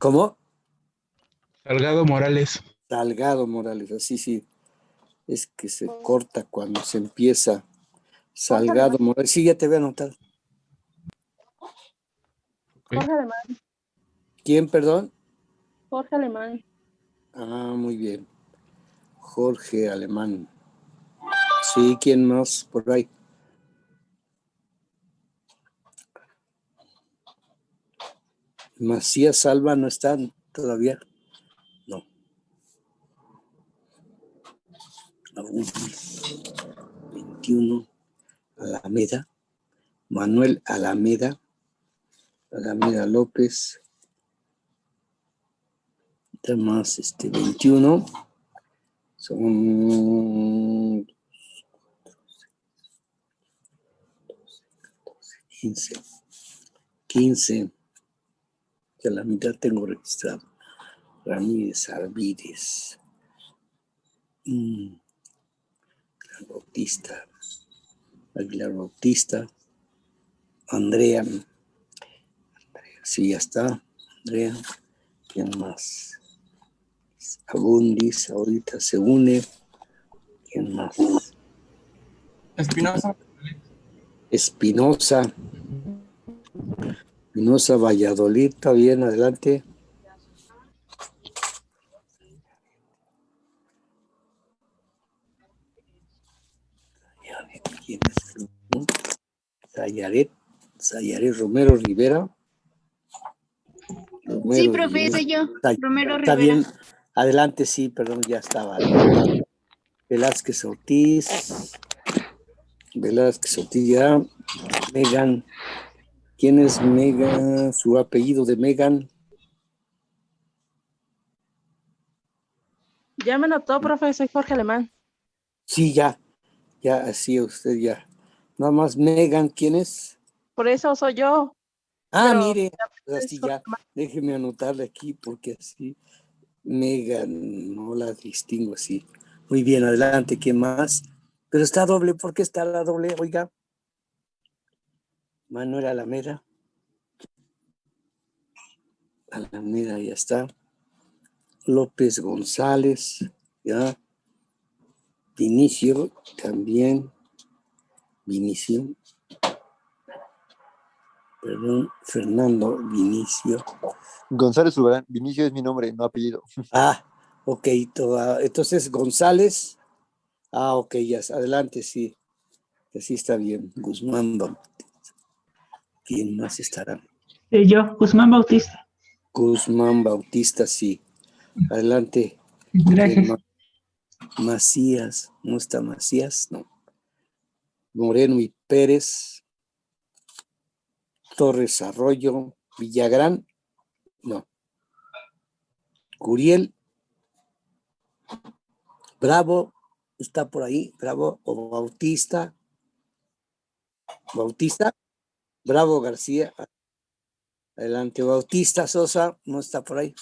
¿Cómo? Salgado Morales. Salgado Morales, así sí. Es que se corta cuando se empieza. Salgado Morales. Sí, ya te voy a anotar. Jorge Alemán. ¿Quién, perdón? Jorge Alemán. Ah, muy bien. Jorge Alemán. Sí, ¿quién más por ahí? Macías Salva no están todavía. No. 21. Alameda. Manuel Alameda. Alameda López. Más 21. Son 15. Que a la mitad tengo registrado. Ramírez Arvides. Bautista. Aguilar Bautista. Andrea. Sí, ya está. Andrea. ¿Quién más? Abundis, ahorita se une. ¿Quién más? Espinosa. Espinosa. Espinosa Valladolid, está bien, adelante. ¿Quién es? Sayaret Romero Rivera. Romero Sí, profe, Rivera. soy yo, Romero Está Rivera. bien, adelante, sí, perdón, ya estaba. Velázquez Ortiz. Velázquez Ortiz ya. Megan. ¿Quién es Megan? Su apellido de Megan. Ya me notó, profe, soy Jorge Alemán. Sí, ya, así usted ya. Nada más Megan, ¿quién es? Por eso soy yo. Ah, Pero mire, así ya, déjeme anotarle aquí porque así Megan no la distingo así. Muy bien, adelante, ¿quién más? Pero está doble, ¿por qué está la doble? Oiga. Manuel Alameda. Alameda, ya está. López González, ya. Vinicio, también. Vinicio. Perdón, Fernando Vinicio. González Uberán, Vinicio es mi nombre, no apellido. Ah, ok, entonces González. Ah, ok, ya, adelante, sí. Así está bien. Guzmán Bautista. ¿Quién más estará? Yo, Guzmán Bautista. Guzmán Bautista, sí. Adelante. Gracias. Macías, ¿no está Macías? No. Moreno y Pérez. Torres Arroyo. Villagrán, no. Curiel. Bravo, está por ahí. Bravo o Bautista. Bautista. Bravo García. Adelante, Bautista Sosa, no está por ahí.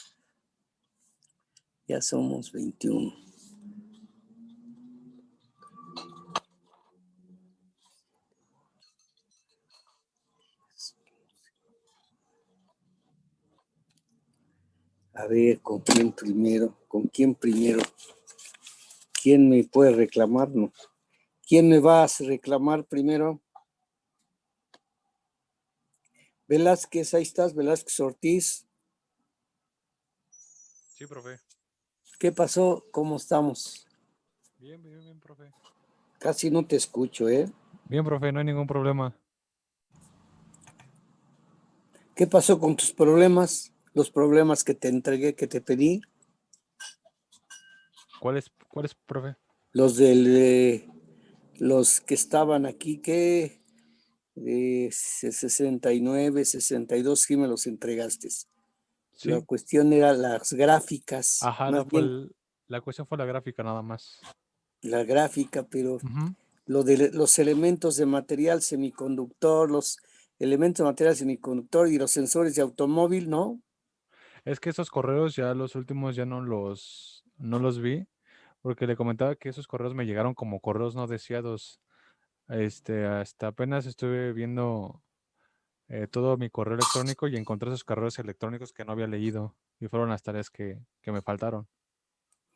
Ya somos 21. A ver, ¿con quién primero? ¿Con quién primero? ¿Quién me puede reclamar? No. ¿Quién me va a reclamar primero? Velázquez, ahí estás, Velázquez Ortiz. Sí, profe. ¿Qué pasó? ¿Cómo estamos? Bien, profe. Casi no te escucho, ¿eh? Bien, profe, no hay ningún problema. ¿Qué pasó con tus problemas? Los problemas que te entregué, que te pedí. ¿Cuáles, profe? Los los que estaban aquí, que de 69, 62, sí me los entregaste. Sí. La cuestión era las gráficas. Ajá, Más bien, la cuestión fue la gráfica nada más. la gráfica, pero lo de los elementos de material semiconductor, los elementos de material semiconductor y los sensores de automóvil, ¿no? Es que esos correos ya los últimos ya no los vi, porque le comentaba que esos correos me llegaron como correos no deseados. Hasta apenas estuve viendo todo mi correo electrónico y encontré esos correos electrónicos que no había leído. y fueron las tareas que me faltaron.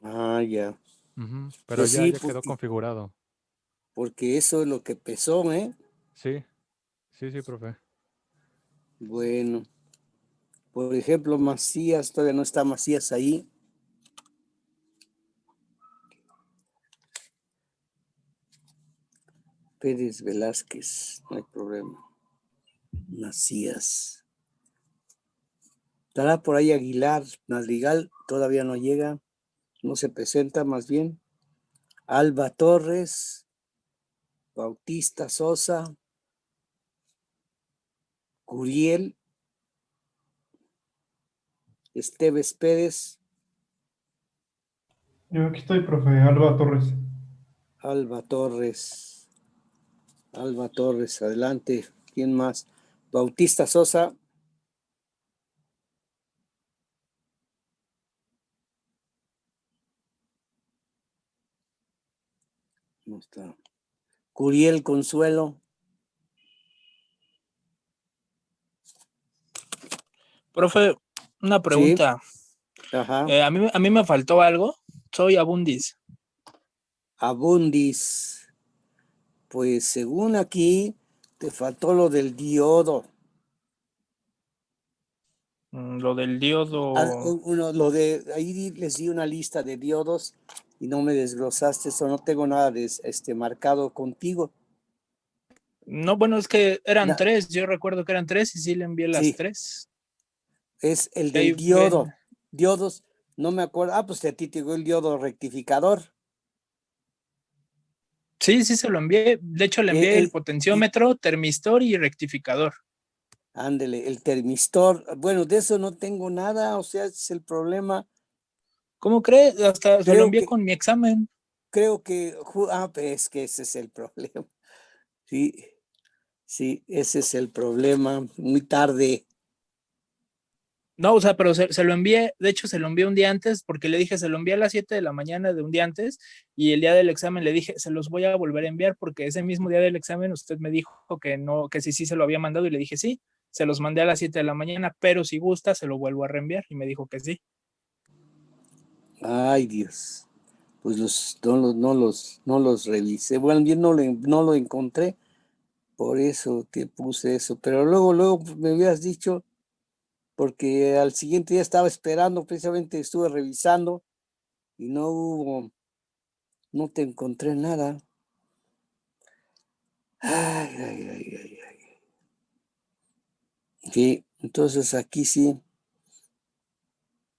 Ah, ya. Ujú, pero Pues ya, sí, ya quedó configurado. porque eso es lo que pesó, ¿eh? Sí, sí, profe. Bueno, por ejemplo, Macías, todavía no está Macías ahí. Pérez Velázquez, no hay problema. Macías. Estará por ahí Aguilar, Madrigal, todavía no llega, no se presenta más bien. Alba Torres, Bautista Sosa, Curiel, Esteves Pérez, Yo aquí estoy, profe, Alba Torres. Alba Torres, adelante. ¿Quién más? Bautista Sosa. No está. Curiel Consuelo. Profe, una Sí, pregunta. ajá. A mí me faltó algo. Soy Abundis. Abundis. Pues según aquí, te faltó lo del diodo. Lo del diodo. Ahí les di una lista de diodos y no me desglosaste, eso no tengo nada marcado contigo. No, bueno, es que eran Na- 3. Yo recuerdo que eran 3 y sí le envié las sí, 3. es el Y ahí del diodo. ven. Diodos, no me acuerdo. Ah, pues a ti te llegó el diodo rectificador. Sí, se lo envié. De hecho, le envié el Y potenciómetro, termistor y rectificador. ándele, el termistor. Bueno, de eso no tengo nada, o sea, ese es el problema. ¿Cómo cree? Hasta se lo envié que, con mi examen. creo que, pues es que ese es el problema. Sí, ese es el problema. Muy tarde. No, o sea, pero se lo envié, de hecho se lo envié un día antes porque le dije, se lo envié a las 7 de la mañana de un día antes y el día del examen le dije, se los voy a volver a enviar porque ese mismo día del examen usted me dijo que no, que sí se lo había mandado y le dije, sí, se los mandé a las 7 de la mañana, pero si gusta se lo vuelvo a reenviar y me dijo que sí. Ay, Dios. Pues no los revisé. Bueno, yo no lo encontré, por eso te puse eso. Pero luego me hubieras dicho, porque al siguiente día estaba esperando, precisamente estuve revisando y no te encontré nada. Ay. Sí, entonces aquí sí.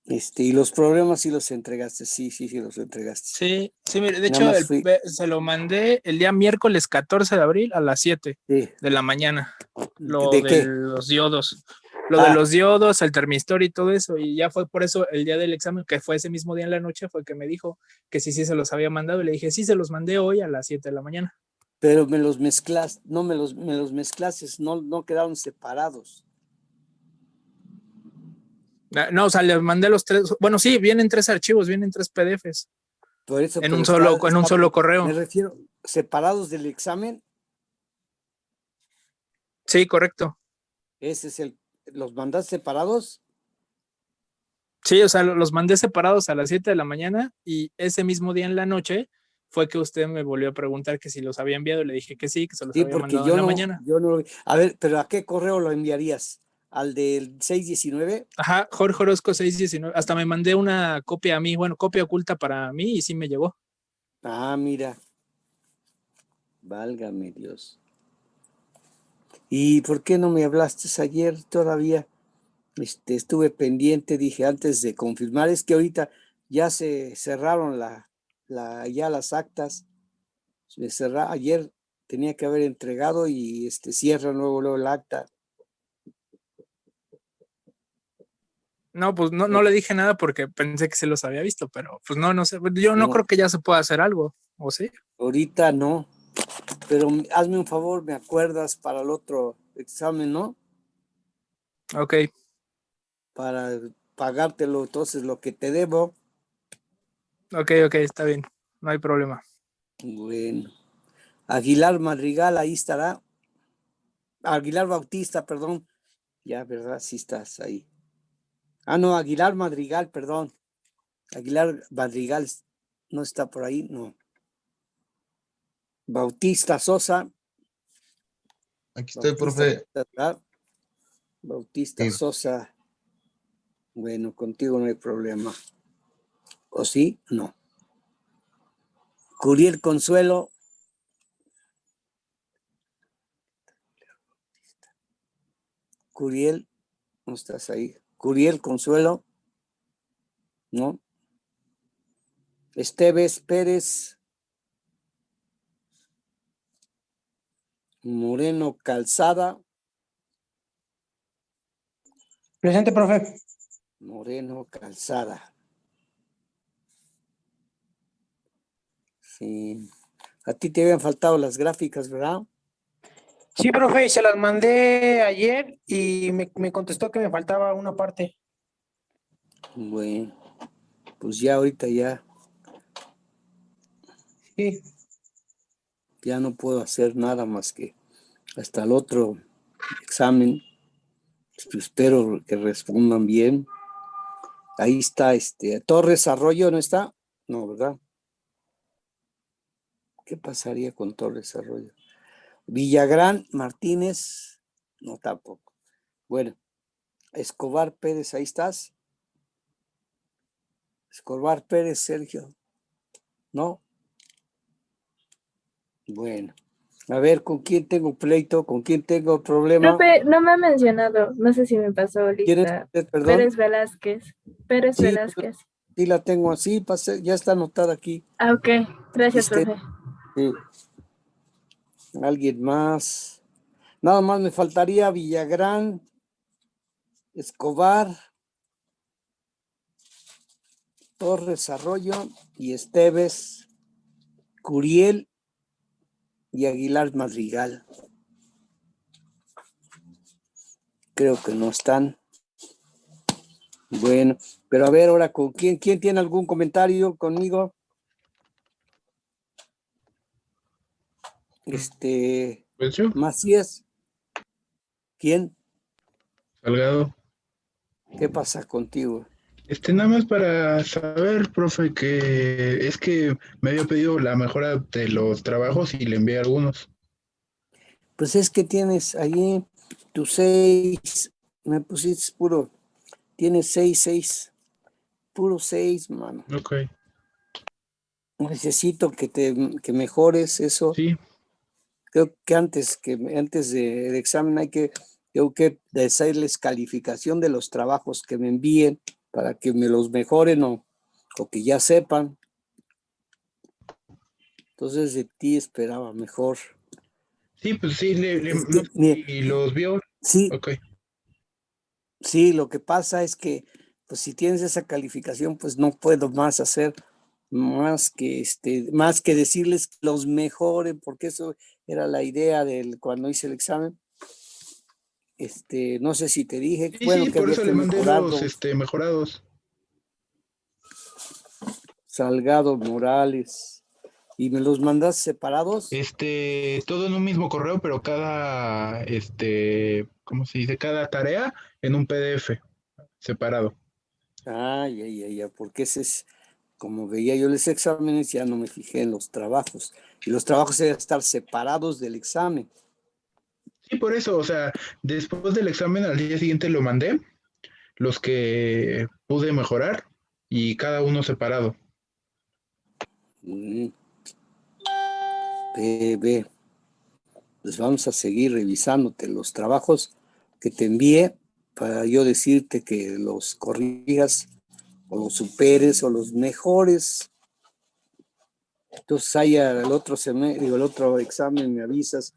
Y los problemas sí los entregaste, sí los entregaste. Sí, mire, de Nada hecho más fui, se lo mandé el día miércoles 14 de abril a las 7 sí. de la mañana, lo ¿De de qué? los diodos. Lo de los diodos, el termistor y todo eso, y ya fue por eso el día del examen, que fue ese mismo día en la noche, fue que me dijo que sí se los había mandado, y le dije, sí, se los mandé hoy a las 7 de la mañana. Pero me los mezclas, no me los mezclases, no quedaron separados. No, o sea, les mandé los 3, bueno, sí, vienen 3 archivos, vienen 3 PDFs. Por eso, En pero un solo correo. me refiero, separados del examen, Sí, correcto. ese es ¿los mandas separados? Sí, o sea, los mandé separados a las 7 de la mañana y ese mismo día en la noche fue que usted me volvió a preguntar que si los había enviado y le dije que sí, que se los Sí, había porque mandado en la mañana. yo no. A ver, pero ¿a qué correo lo enviarías? ¿Al del 619? Ajá, Jorge Orozco 619. Hasta me mandé una copia a mí, bueno, copia oculta para mí y sí me llegó. Ah, mira. Válgame Dios. ¿Y por qué no me hablaste ayer todavía? Estuve pendiente, dije antes de confirmar, es que ahorita ya se cerraron ya las actas. Ayer tenía que haber entregado y cierra luego el acta. No, pues no le dije nada porque pensé que se los había visto, pero pues no sé. Yo no creo que ya se pueda hacer algo, ¿o sí? Ahorita no, pero hazme un favor, me acuerdas para el otro examen, ¿no? Ok, Para pagártelo, entonces lo que te debo. ok, está bien, no hay problema. Bueno, Aguilar Madrigal, ahí estará. Aguilar Bautista, perdón. Ya, ¿verdad? Sí estás ahí. Ah, no, Aguilar Madrigal, perdón. Aguilar Madrigal no está por ahí, no. Bautista Sosa. Aquí estoy, Bautista profe. Sosa, ¿verdad? Bautista Sí. Sosa. Bueno, contigo no hay problema. ¿O sí? No. Curiel Consuelo. Curiel, ¿no estás ahí? Curiel Consuelo. ¿No? Esteves Pérez. Moreno Calzada. Presente, profe. Moreno Calzada. Sí. A ti te habían faltado las gráficas, ¿verdad? Sí, profe, se las mandé ayer y me contestó que me faltaba una parte. Bueno, pues ya ahorita Sí. ya no puedo hacer nada más que hasta el otro examen. Espero que respondan bien. Ahí está Torres Arroyo, ¿no está? No, ¿verdad? ¿Qué pasaría con Torres Arroyo? Villagrán Martínez, no tampoco. Bueno, Escobar Pérez, ahí estás. Escobar Pérez, Sergio. ¿No? Bueno, a ver, ¿con quién tengo pleito? ¿Con quién tengo problema? Profe, no me ha mencionado, no sé si me pasó ¿Quién es lista. usted, perdón? Pérez Velázquez. Pérez Sí, Velázquez. sí la tengo así, ya está anotada aquí. Ah, ok. Gracias, ¿Viste? profe. Sí. ¿Alguien más? Nada más me faltaría Villagrán, Escobar, Torres Arroyo y Esteves, Curiel y Aguilar Madrigal. Creo que no están. Bueno, pero a ver ahora con quién tiene algún comentario conmigo. Pues yo, Macías. ¿Quién? Salgado. ¿Qué pasa contigo? Nada más para saber, profe, que es que me había pedido la mejora de los trabajos y le envié algunos. Pues es que tienes allí tus 6, me pusiste puro, tienes 6, puro 6, mano. Ok. Necesito que mejores eso. Sí. Creo que antes del examen tengo que decirles calificación de los trabajos que me envíen para que me los mejoren o que ya sepan. Entonces de ti esperaba mejor. Sí, pues sí, y los vio. Sí. Ok. Sí, lo que pasa es que pues si tienes esa calificación, pues no puedo más hacer más que decirles que los mejoren, porque eso era la idea cuando hice el examen. No sé si te dije, Sí, bueno, sí, que por había eso que le mandé mejorarlo. los mejorados. Salgado Morales. ¿Y me los mandas separados? Todo en un mismo correo, pero cada, ¿cómo se dice? Cada tarea en un PDF separado. Ya, porque ese es, como veía yo los exámenes, ya no me fijé en los trabajos. Y los trabajos deben estar separados del examen. Sí, por eso, o sea, después del examen al día siguiente lo mandé, los que pude mejorar y cada uno separado. Ve. Pues vamos a seguir revisándote los trabajos que te envié para yo decirte que los corrijas o los superes o los mejores. Entonces haya el otro examen me avisas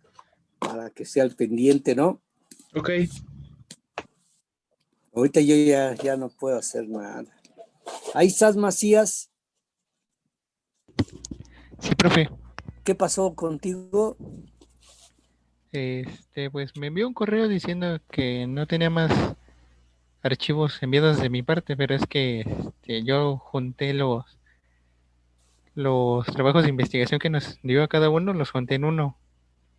para que sea el pendiente, ¿no? Ok. Ahorita yo ya no puedo hacer nada. Ahí estás, Macías. Sí, profe. ¿Qué pasó contigo? Pues me envió un correo diciendo que no tenía más archivos enviados de mi parte, pero es que yo junté los trabajos de investigación que nos dio a cada uno, los junté en uno.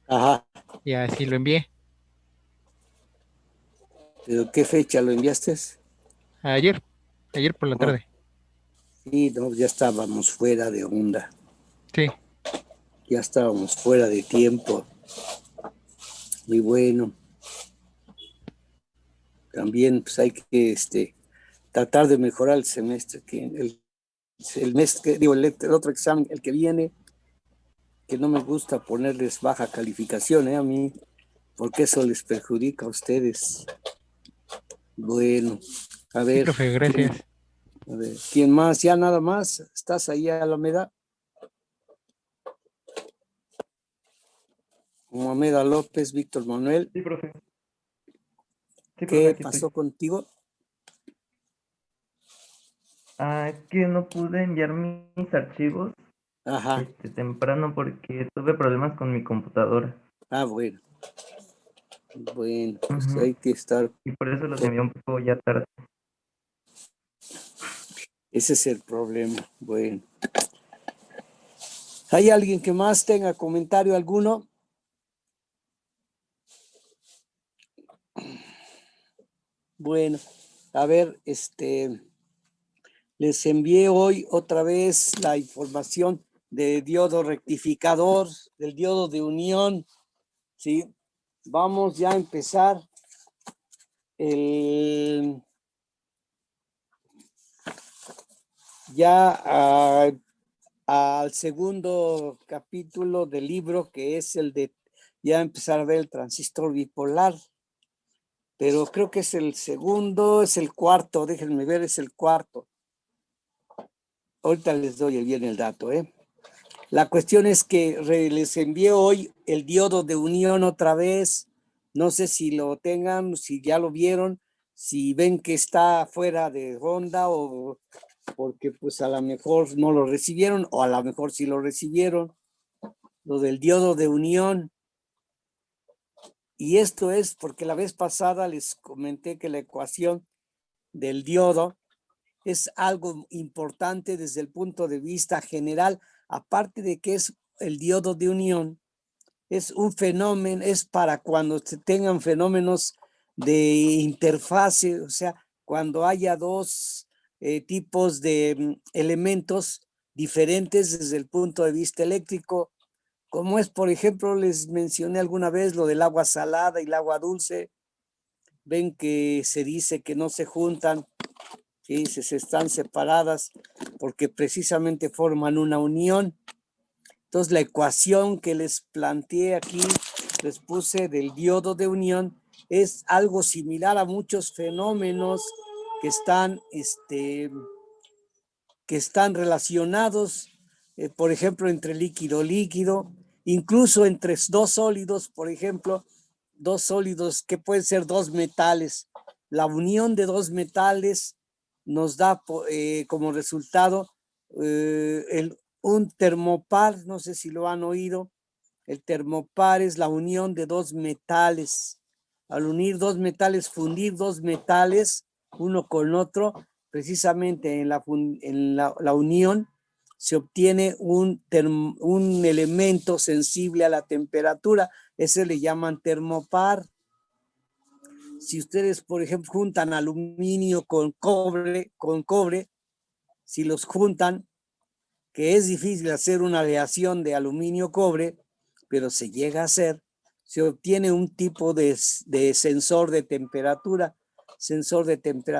Ajá. Y así lo envié. ¿Pero qué fecha lo enviaste? Ayer por la Ah, tarde. sí, no, ya estábamos fuera de onda, Sí. ya estábamos fuera de tiempo. Muy bueno. También pues hay que tratar de mejorar el semestre, que el mes que digo, el otro examen, el que viene, que no me gusta ponerles baja calificación, a mí, porque eso les perjudica a ustedes. Bueno, a Sí, ver, profe, gracias. ¿quién más? Ya nada más, ¿estás ahí, Alameda? Mohamed López, Víctor Manuel. Sí, profe. Sí, profe, ¿Qué aquí pasó estoy. contigo? Ah, es que no pude enviar mis archivos Ajá. temprano porque tuve problemas con mi computadora. Ah, bueno. Bueno, pues Ujú. hay que estar. Y por eso los envié un poco ya tarde. Ese es el problema. Bueno. ¿Hay alguien que más tenga comentario alguno? Bueno, a ver, les envié hoy otra vez la información de diodo rectificador, del diodo de unión, ¿sí? Vamos ya a empezar al segundo capítulo del libro, que es el de ya empezar a ver el transistor bipolar. Pero creo que es el segundo, es el cuarto, déjenme ver, es el cuarto. Ahorita les doy bien el dato, ¿eh? La cuestión es que les envié hoy el diodo de unión otra vez. No sé si lo tengan, si ya lo vieron, si ven que está fuera de ronda o porque pues a lo mejor no lo recibieron o a lo mejor sí lo recibieron. Lo del diodo de unión. Y esto es porque la vez pasada les comenté que la ecuación del diodo es algo importante desde el punto de vista general, aparte de que es el diodo de unión, es un fenómeno, es para cuando se tengan fenómenos de interfase, o sea, cuando haya dos tipos de elementos diferentes desde el punto de vista eléctrico, como es, por ejemplo, les mencioné alguna vez lo del agua salada y el agua dulce. Ven que se dice que no se juntan, ¿sí? Se están separadas porque precisamente forman una unión. Entonces, la ecuación que les planteé aquí, les puse del diodo de unión, es algo similar a muchos fenómenos que están relacionados, por ejemplo, entre líquido, incluso entre dos sólidos, por ejemplo, dos sólidos que pueden ser dos metales. La unión de dos metales nos da como resultado un termopar, no sé si lo han oído. El termopar es la unión de dos metales. Al unir dos metales, fundir dos metales uno con otro, precisamente en la unión se obtiene un elemento sensible a la temperatura. Ese le llaman termopar. Si ustedes, por ejemplo, juntan aluminio con cobre, si los juntan, que es difícil hacer una aleación de aluminio-cobre, pero se llega a hacer, se obtiene un tipo de sensor de temperatura,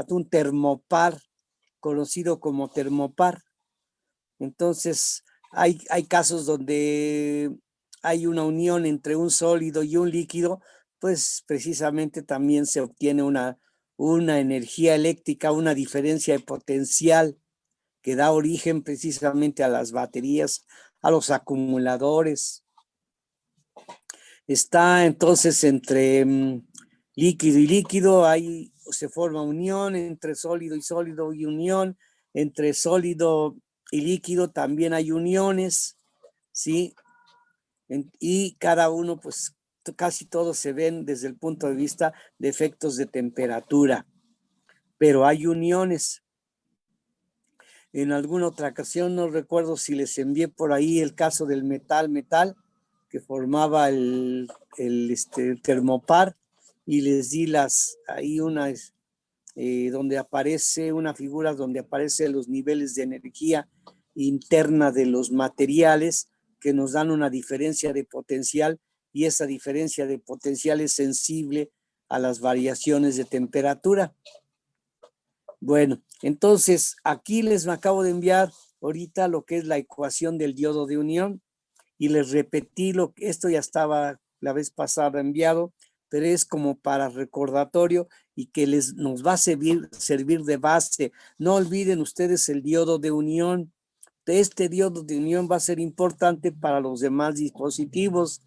un termopar, conocido como termopar. Entonces, hay casos donde hay una unión entre un sólido y un líquido, pues precisamente también se obtiene una energía eléctrica, una diferencia de potencial que da origen precisamente a las baterías, a los acumuladores. Está entonces entre líquido y líquido, ahí se forma unión entre sólido y unión, entre sólido y líquido también hay uniones, ¿sí? Y cada uno, pues casi todos se ven desde el punto de vista de efectos de temperatura, pero hay uniones. En alguna otra ocasión, no recuerdo si les envié por ahí el caso del metal, que formaba el termopar, y les di ahí donde aparece una figura donde aparecen los niveles de energía interna de los materiales que nos dan una diferencia de potencial, y esa diferencia de potencial es sensible a las variaciones de temperatura. Bueno, entonces aquí les acabo de enviar ahorita lo que es la ecuación del diodo de unión, y les repetí esto ya estaba la vez pasada enviado, pero es como para recordatorio y que nos va a servir de base. No olviden ustedes el diodo de unión. Este diodo de unión va a ser importante para los demás dispositivos,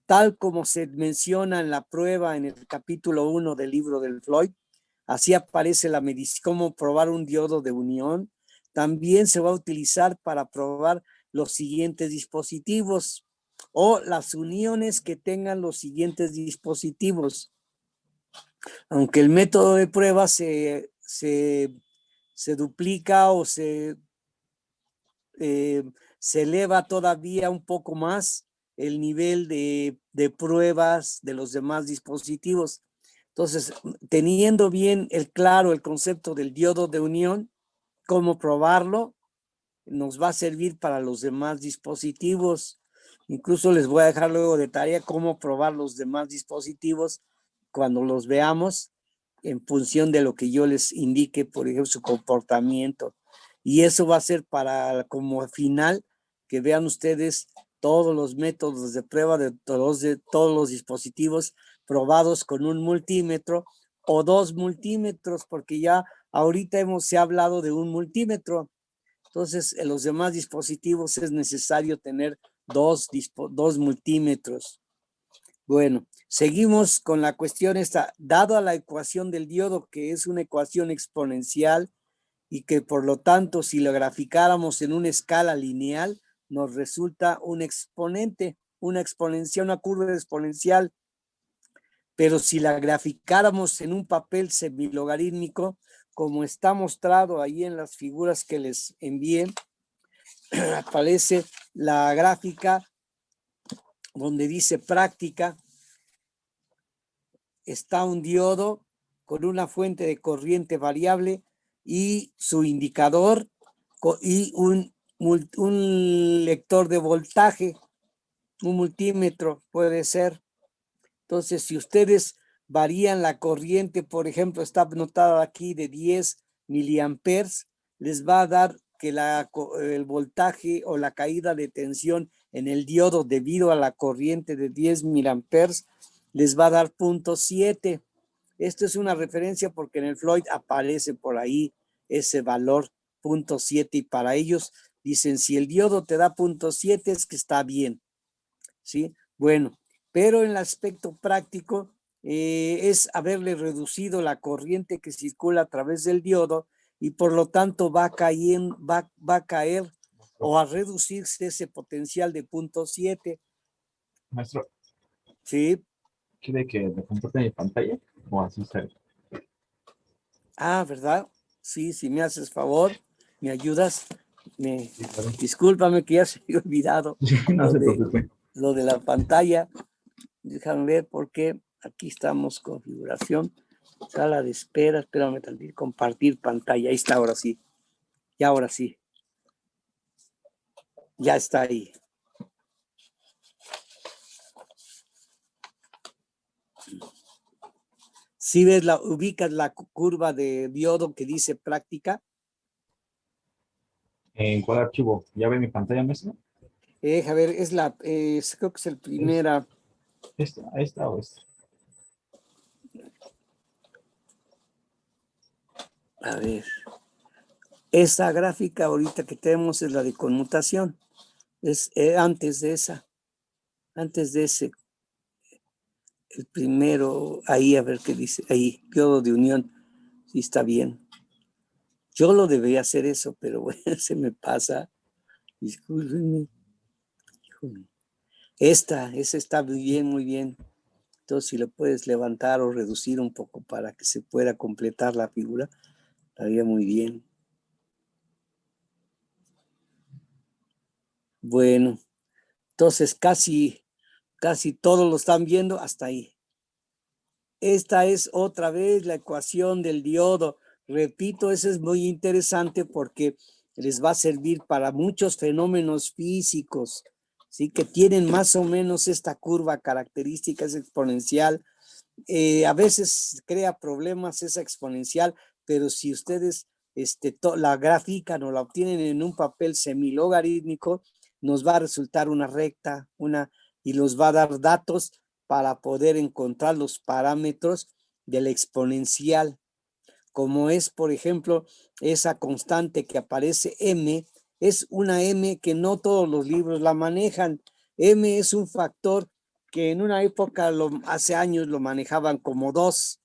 tal como se menciona en la prueba en el capítulo 1 del libro del Floyd. Así aparece la medición, cómo probar un diodo de unión. También se va a utilizar para probar los siguientes dispositivos o las uniones que tengan los siguientes dispositivos. Aunque el método de prueba se duplica o se eleva todavía un poco más el nivel de pruebas de los demás dispositivos. Entonces, teniendo bien claro el concepto del diodo de unión, cómo probarlo, nos va a servir para los demás dispositivos. Incluso les voy a dejar luego de tarea cómo probar los demás dispositivos cuando los veamos en función de lo que yo les indique, por ejemplo, su comportamiento. Y eso va a ser para como final que vean ustedes todos los métodos de prueba de todos los dispositivos probados con un multímetro o 2 multímetros, porque ya ahorita se ha hablado de un multímetro. Entonces, en los demás dispositivos es necesario tener dos multímetros. Bueno, seguimos con la cuestión esta. Dado a la ecuación del diodo, que es una ecuación exponencial y que por lo tanto, si lo graficáramos en una escala lineal, nos resulta un exponente, una exponencial, una curva exponencial. Pero si la graficáramos en un papel semilogarítmico, como está mostrado ahí en las figuras que les envié, aparece la gráfica donde dice práctica. Está un diodo con una fuente de corriente variable y su indicador y un lector de voltaje, un multímetro puede ser. Entonces, si ustedes varían la corriente, por ejemplo, está anotada aquí de 10 miliamperes, les va a dar que el voltaje o la caída de tensión en el diodo debido a la corriente de 10 miliamperes les va a dar 0.7. Esto es una referencia porque en el Floyd aparece por ahí ese valor 0.7 y para ellos dicen si el diodo te da 0.7 es que está bien, ¿sí? Bueno, pero en el aspecto práctico es haberle reducido la corriente que circula a través del diodo y por lo tanto va a caer o a reducirse ese potencial de 0.7. Maestro, ¿Sí? ¿quiere que me comporte mi pantalla o así está? Ah, ¿verdad? Sí, si me haces favor, me ayudas. Discúlpame que ya se me había olvidado No se preocupe. lo de la pantalla. Déjame ver por qué. Aquí estamos, configuración, sala de espera, espérame tantito, compartir pantalla. Ahí está, ahora sí. Y ahora sí. Ya está ahí. ¿Sí ves ubicas la curva de diodo que dice práctica? ¿En cuál archivo? ¿Ya ve mi pantalla, maestro? A ver, creo que es el primera. ¿Esta o esta? A ver. Esa gráfica ahorita que tenemos es la de conmutación. Es antes de esa. Antes de ese. El primero, ahí a ver qué dice. Ahí, diodo de unión. Sí está bien. Yo lo debería hacer eso, pero bueno, se me pasa. Discúlpenme. Esa está muy bien, muy bien. Entonces, si lo puedes levantar o reducir un poco para que se pueda completar la figura, estaría muy bien. Bueno, entonces casi todos lo están viendo hasta ahí. esta es otra vez la ecuación del diodo. Repito, eso es muy interesante porque les va a servir para muchos fenómenos físicos, ¿sí? Que tienen más o menos esta curva característica, es exponencial. A veces crea problemas esa exponencial, pero si ustedes la grafican o la obtienen en un papel semilogarítmico, nos va a resultar una recta, y nos va a dar datos para poder encontrar los parámetros de la exponencial, como es, por ejemplo, esa constante que aparece M, es una M que no todos los libros la manejan. M es un factor que en una época, hace años, lo manejaban como 2,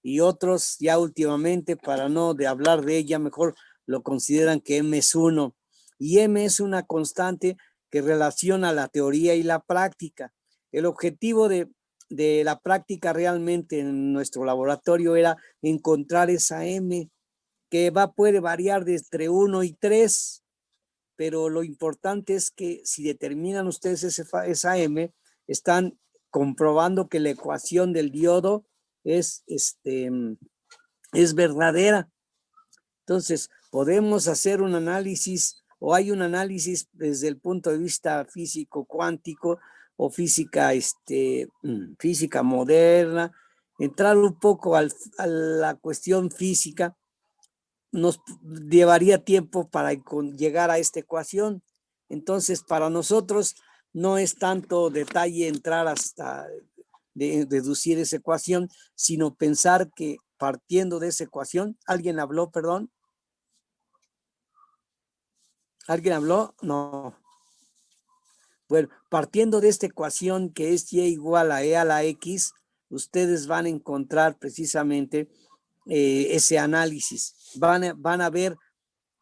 y otros ya últimamente, para no de hablar de ella, mejor lo consideran que M es 1. Y M es una constante que relaciona la teoría y la práctica. El objetivo de la práctica realmente en nuestro laboratorio era encontrar esa M que puede variar de entre 1 y 3, pero lo importante es que si determinan ustedes esa M, están comprobando que la ecuación del diodo es verdadera. Entonces, podemos hacer un análisis, o hay un análisis desde el punto de vista físico cuántico o física, física moderna, entrar un poco a la cuestión física. Nos llevaría tiempo para llegar a esta ecuación. Entonces, para nosotros no es tanto detalle entrar hasta deducir esa ecuación, sino pensar que partiendo de esa ecuación, ¿alguien habló, perdón? ¿Alguien habló? No. Bueno, partiendo de esta ecuación que es y igual a e a la x, ustedes van a encontrar precisamente ese análisis. Van a ver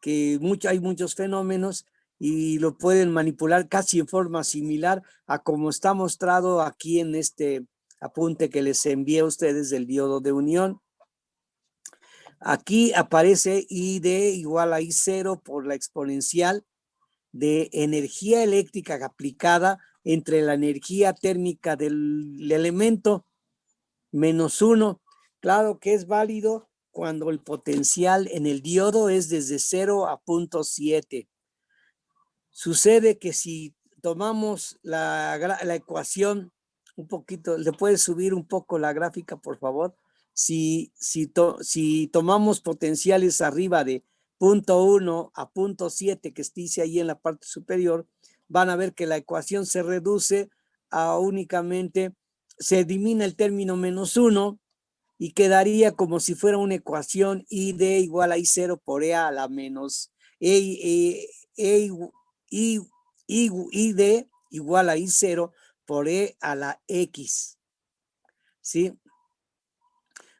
que hay muchos fenómenos y lo pueden manipular casi en forma similar a como está mostrado aquí en este apunte que les envié a ustedes del diodo de unión. Aquí aparece ID igual a I0 por la exponencial de energía eléctrica aplicada entre la energía térmica del elemento menos 1. Claro que es válido cuando el potencial en el diodo es desde 0 a 0.7. Sucede que si tomamos la ecuación un poquito, ¿le puedes subir un poco la gráfica, por favor? Si tomamos potenciales arriba de 0.1 a 0.7, que dice ahí en la parte superior, van a ver que la ecuación se reduce a únicamente, se elimina el término menos 1 y quedaría como si fuera una ecuación ID igual a I0 por E a la menos ID igual a I0 por E a la X. ¿Sí?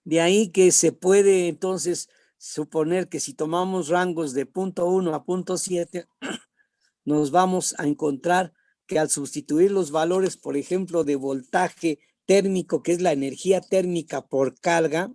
De ahí que se puede entonces suponer que si tomamos rangos de 0.1 a 0.7, nos vamos a encontrar que al sustituir los valores, por ejemplo, de voltaje térmico, que es la energía térmica por carga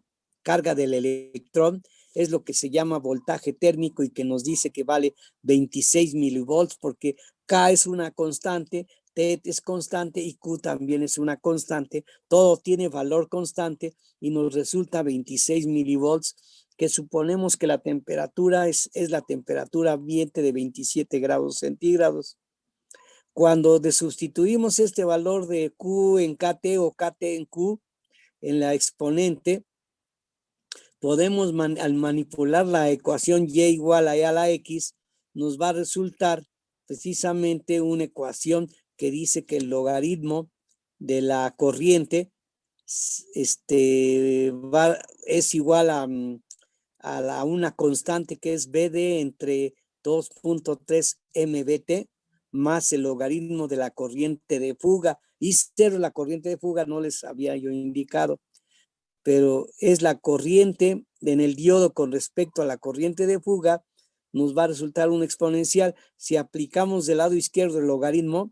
del electrón, es lo que se llama voltaje térmico y que nos dice que vale 26 milivolts porque K es una constante, T es constante y Q también es una constante. Todo tiene valor constante y nos resulta 26 milivolts, que suponemos que la temperatura es la temperatura ambiente de 27 grados centígrados. Cuando sustituimos este valor de Q en KT o KT en Q en la exponente, podemos al manipular la ecuación Y igual a E a la X, nos va a resultar precisamente una ecuación que dice que el logaritmo de la corriente es igual a una constante que es BD entre 2.3 MBT más el logaritmo de la corriente de fuga. Y cero, la corriente de fuga no les había yo indicado, pero es la corriente en el diodo con respecto a la corriente de fuga, nos va a resultar un exponencial. Si aplicamos del lado izquierdo el logaritmo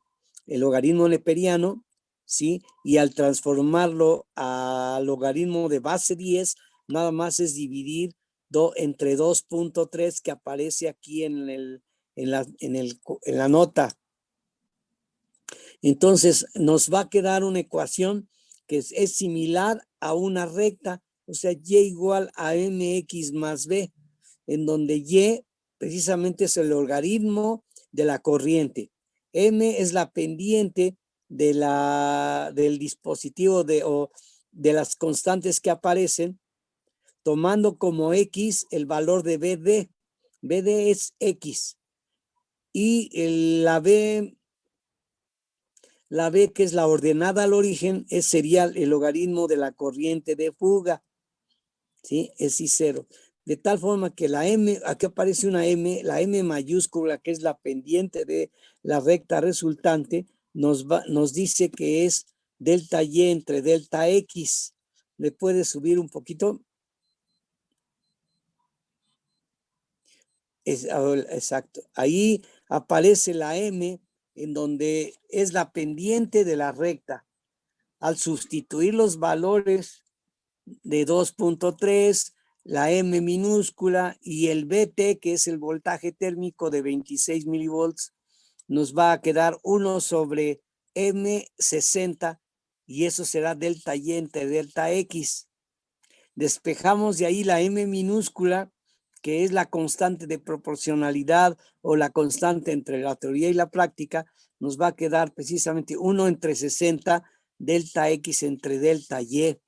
neperiano, ¿sí? Y al transformarlo a logaritmo de base 10, nada más es dividir entre 2.3 que aparece aquí en la nota. Entonces nos va a quedar una ecuación que es similar a una recta, o sea, y igual a mx más b, en donde y precisamente es el logaritmo de la corriente. M es la pendiente del dispositivo o de las constantes que aparecen, tomando como x el valor de BD. BD es x. Y la B, que es la ordenada al origen, sería el logaritmo de la corriente de fuga. ¿Sí? Es I0. De tal forma que la M, aquí aparece una M, la M mayúscula, que es la pendiente de la recta resultante, nos dice que es delta Y entre delta X. ¿Le puede subir un poquito? Exacto. Ahí aparece la M, en donde es la pendiente de la recta. Al sustituir los valores de 2.3, la M minúscula y el BT, que es el voltaje térmico de 26 milivolts, nos va a quedar 1 sobre M60 y eso será delta Y entre delta X. Despejamos de ahí la M minúscula, que es la constante de proporcionalidad o la constante entre la teoría y la práctica, nos va a quedar precisamente 1 entre 60 delta X entre delta Y.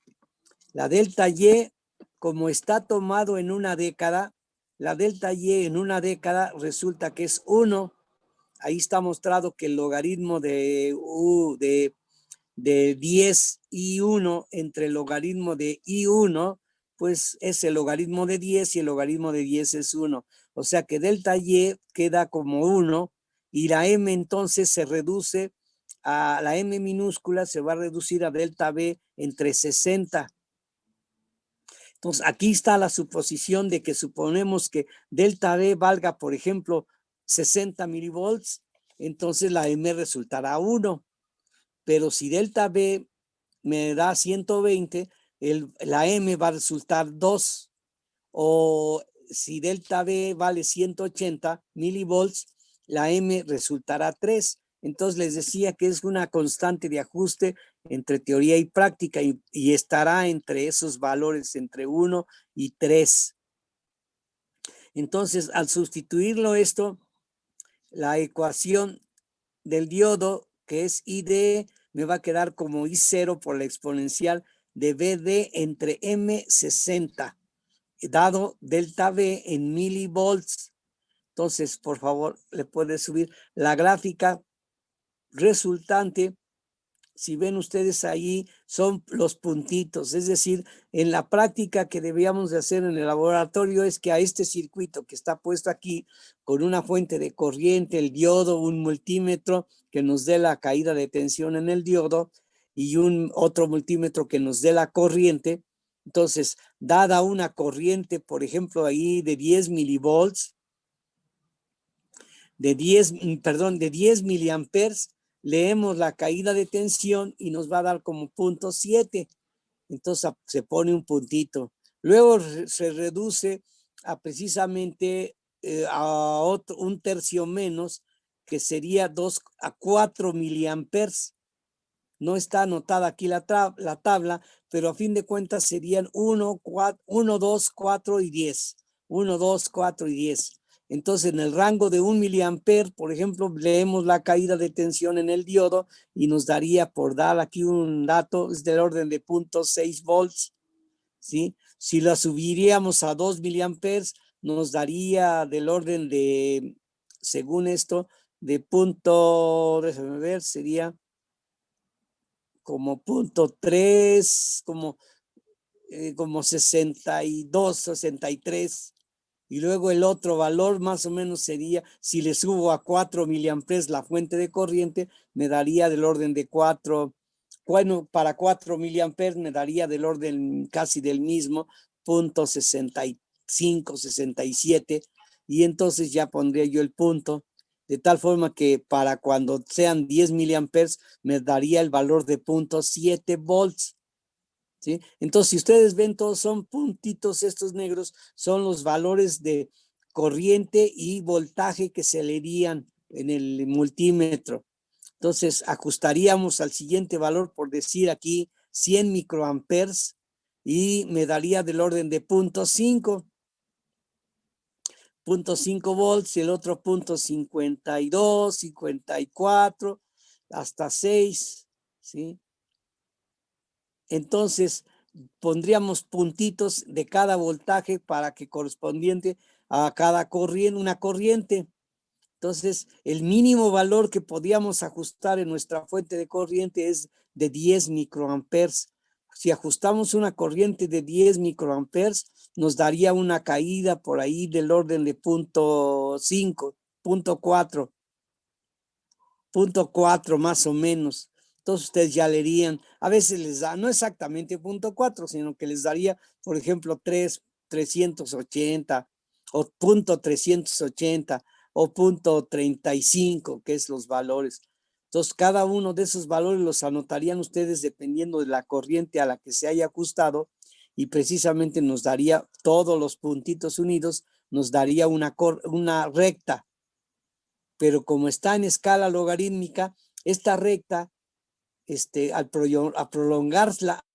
La delta Y, como está tomado en una década, la delta Y en una década resulta que es 1. Ahí está mostrado que el logaritmo de 10 I1 entre el logaritmo de I1, pues es el logaritmo de 10 y el logaritmo de 10 es 1. O sea que delta Y queda como 1 y la M entonces se reduce a la M minúscula, se va a reducir a delta B entre 60. Entonces, aquí está la suposición de que suponemos que delta B valga, por ejemplo, 60 milivolts, entonces la M resultará 1. Pero si delta B me da 120, la M va a resultar 2. O si delta B vale 180 milivolts, la M resultará 3. Entonces les decía que es una constante de ajuste entre teoría y práctica y estará entre esos valores, entre 1 y 3. Entonces, al sustituirlo esto, la ecuación del diodo, que es ID, me va a quedar como I0 por la exponencial de BD entre M60, dado delta B en milivolts. Entonces, por favor, le puede subir la gráfica resultante. Si ven ustedes ahí, son los puntitos. Es decir, en la práctica que debíamos de hacer en el laboratorio es que a este circuito que está puesto aquí, con una fuente de corriente, el diodo, un multímetro que nos dé la caída de tensión en el diodo y un otro multímetro que nos dé la corriente. Entonces, dada una corriente, por ejemplo, ahí de 10 milivolts, de 10 miliamperes, leemos la caída de tensión y nos va a dar como 0.7. Entonces se pone un puntito. Luego se reduce a precisamente a un tercio menos, que sería 2 a 4 miliamperes. No está anotada aquí la tabla, pero a fin de cuentas serían 1, 2, 4 y 10. 1, 2, 4 y 10. Entonces, en el rango de 1 miliamper, por ejemplo, leemos la caída de tensión en el diodo y nos daría, por dar aquí un dato, es del orden de 0.6 volts. ¿Sí? Si la subiríamos a 2 miliamperes, nos daría del orden de, según esto, de déjame ver, sería como 0.3, como 62, 63. Y luego el otro valor más o menos sería, si le subo a 4 miliamperes la fuente de corriente, me daría del orden de 4, bueno, para 4 miliamperes me daría del orden casi del mismo, 0.65, 67, y entonces ya pondría yo el punto, de tal forma que para cuando sean 10 miliamperes me daría el valor de 0.7 volts. ¿Sí? Entonces, si ustedes ven, todos son puntitos, estos negros son los valores de corriente y voltaje que se leerían en el multímetro. Entonces, ajustaríamos al siguiente valor, por decir aquí 100 microamperes y me daría del orden de 0.5 volts y el otro 0.52, 54, hasta 6, ¿sí? Entonces, pondríamos puntitos de cada voltaje para que correspondiente a cada corriente, una corriente. Entonces, el mínimo valor que podíamos ajustar en nuestra fuente de corriente es de 10 microamperes. Si ajustamos una corriente de 10 microamperes, nos daría una caída por ahí del orden de 0.5, 0.4 más o menos. Entonces ustedes ya leerían, a veces les da, no exactamente 0.4, sino que les daría, por ejemplo, 380 o 0.380 o 0.35, que es los valores. Entonces, cada uno de esos valores los anotarían ustedes dependiendo de la corriente a la que se haya ajustado y precisamente nos daría todos los puntitos unidos, nos daría una recta. Pero como está en escala logarítmica, esta recta, al prolongarla,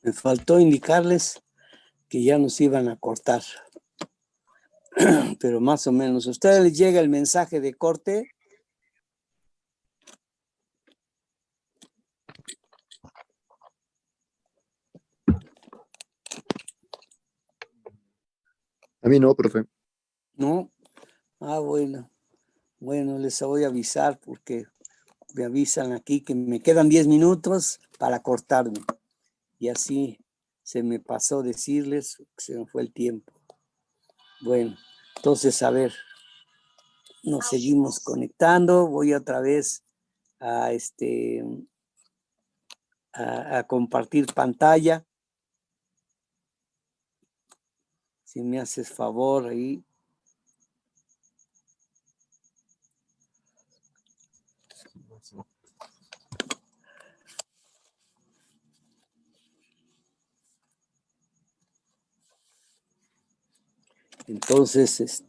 me faltó indicarles que ya nos iban a cortar. Pero más o menos, ¿a ustedes les llega el mensaje de corte? A mí no, profe. ¿No? Ah, bueno. Bueno, les voy a avisar porque me avisan aquí que me quedan 10 minutos para cortarme. Y así se me pasó decirles que se me fue el tiempo. Bueno, entonces, a ver, nos seguimos conectando. Voy otra vez a, a compartir pantalla. Si me haces favor ahí. Entonces,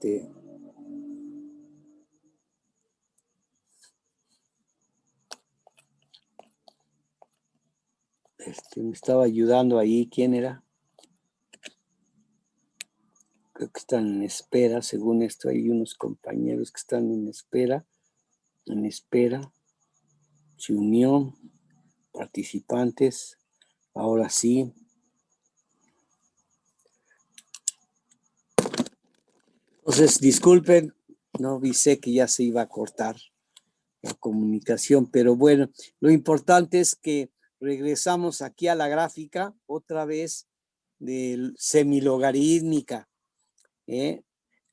me estaba ayudando ahí. ¿Quién era? Creo que están en espera. Según esto, hay unos compañeros que están en espera. Se unió. Participantes. Ahora sí. Entonces, disculpen, no avisé que ya se iba a cortar la comunicación, pero bueno, lo importante es que regresamos aquí a la gráfica otra vez de semilogarítmica.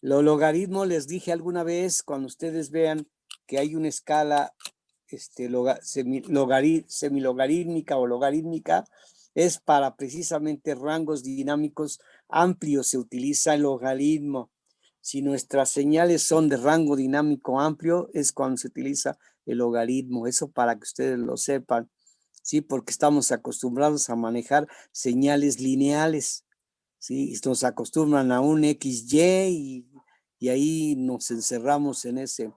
Lo logaritmo les dije alguna vez, cuando ustedes vean que hay una escala semilogarítmica o logarítmica, es para precisamente rangos dinámicos amplios, se utiliza el logaritmo. Si nuestras señales son de rango dinámico amplio, es cuando se utiliza el logaritmo. Eso para que ustedes lo sepan, ¿sí? Porque estamos acostumbrados a manejar señales lineales, ¿sí? Nos acostumbran a un XY y ahí nos encerramos en esa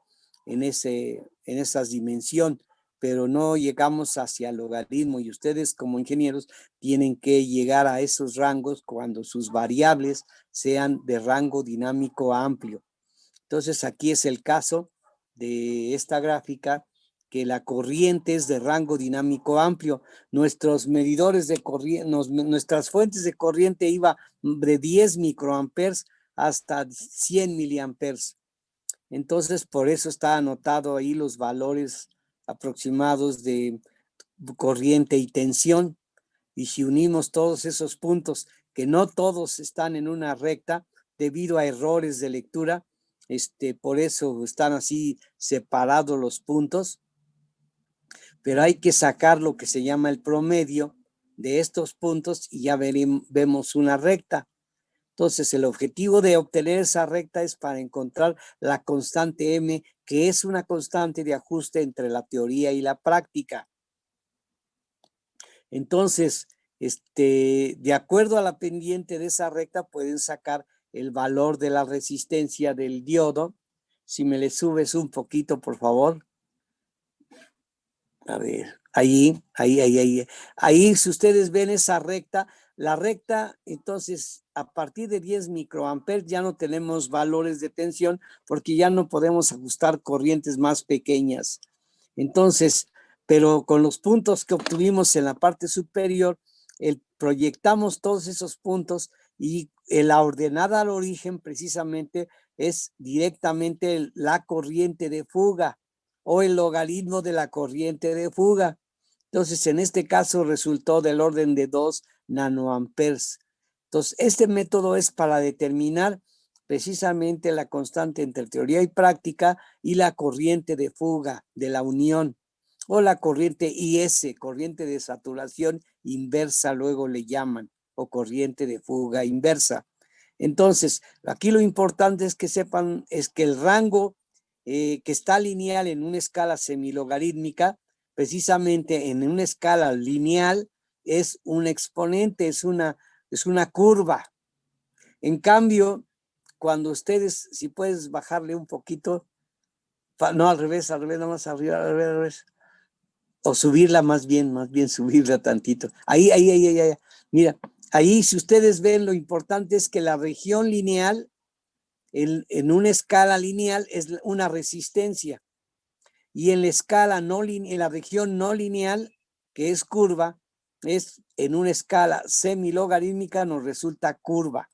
dimensión, pero no llegamos hacia el logaritmo y ustedes como ingenieros tienen que llegar a esos rangos cuando sus variables sean de rango dinámico amplio. Entonces aquí es el caso de esta gráfica, que la corriente es de rango dinámico amplio. Nuestros medidores de corriente, nuestras fuentes de corriente iba de 10 microamperes hasta 100 miliamperes. Entonces, por eso está anotado ahí los valores aproximados de corriente y tensión. Y si unimos todos esos puntos, que no todos están en una recta, debido a errores de lectura, por eso están así separados los puntos, pero hay que sacar lo que se llama el promedio de estos puntos y ya vemos una recta. Entonces, el objetivo de obtener esa recta es para encontrar la constante M, que es una constante de ajuste entre la teoría y la práctica. Entonces, de acuerdo a la pendiente de esa recta, pueden sacar el valor de la resistencia del diodo. Si me le subes un poquito, por favor. A ver, ahí, si ustedes ven esa recta, la recta, entonces, a partir de 10 microamperes ya no tenemos valores de tensión porque ya no podemos ajustar corrientes más pequeñas. Entonces, pero con los puntos que obtuvimos en la parte superior, proyectamos todos esos puntos y la ordenada al origen precisamente es directamente la corriente de fuga o el logaritmo de la corriente de fuga. Entonces, en este caso resultó del orden de 2 nanoamperes. Entonces, este método es para determinar precisamente la constante entre teoría y práctica y la corriente de fuga de la unión o la corriente IS, corriente de saturación inversa, luego le llaman, o corriente de fuga inversa. Entonces, aquí lo importante es que sepan es que el rango que está lineal en una escala semilogarítmica, precisamente en una escala lineal es un exponente, es una curva. En cambio, cuando ustedes, si puedes bajarle un poquito, no, al revés, nada más arriba, al revés. O subirla más bien subirla tantito. Ahí. Mira, ahí si ustedes ven, lo importante es que la región lineal, en una escala lineal, es una resistencia. Y en la escala en la región no lineal, que es curva, es en una escala semilogarítmica, nos resulta curva.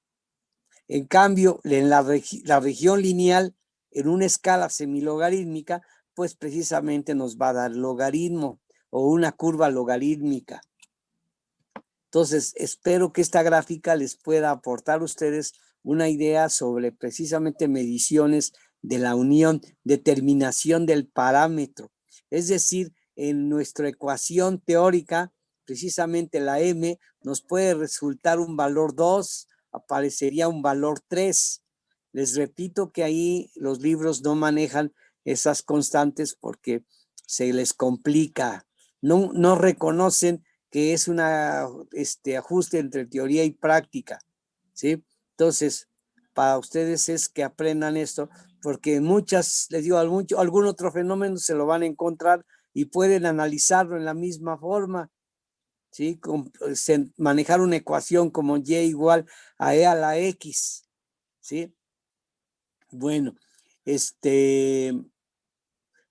En cambio, en la región lineal, en una escala semilogarítmica, pues precisamente nos va a dar logaritmo o una curva logarítmica. Entonces, espero que esta gráfica les pueda aportar a ustedes una idea sobre precisamente mediciones de la unión, determinación del parámetro. Es decir, en nuestra ecuación teórica, precisamente la M nos puede resultar un valor 2, aparecería un valor 3. Les repito que ahí los libros no manejan esas constantes porque se les complica. No reconocen que es un ajuste entre teoría y práctica, ¿sí? Entonces, para ustedes es que aprendan esto, porque les digo, algún otro fenómeno se lo van a encontrar y pueden analizarlo en la misma forma, ¿sí? Manejar una ecuación como Y igual a E a la X, ¿sí? Bueno,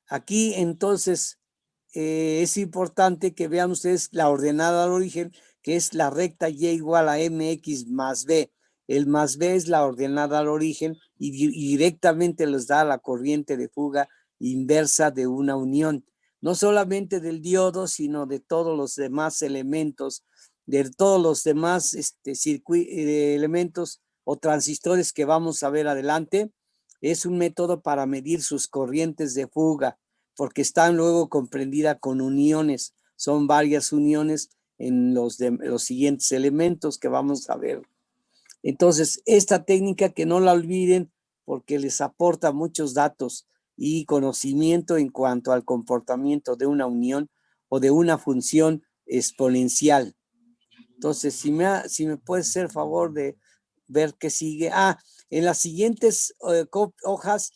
aquí entonces es importante que vean ustedes la ordenada al origen, que es la recta Y igual a MX más B. El más B es la ordenada al origen y directamente les da la corriente de fuga inversa de una unión. No solamente del diodo, sino de todos los demás elementos, de todos los demás elementos o transistores que vamos a ver adelante. Es un método para medir sus corrientes de fuga, porque están luego comprendidas con uniones. Son varias uniones en los siguientes elementos que vamos a ver. Entonces, esta técnica que no la olviden porque les aporta muchos datos y conocimiento en cuanto al comportamiento de una unión o de una función exponencial. Entonces, si me puedes hacer favor de ver qué sigue. En las siguientes hojas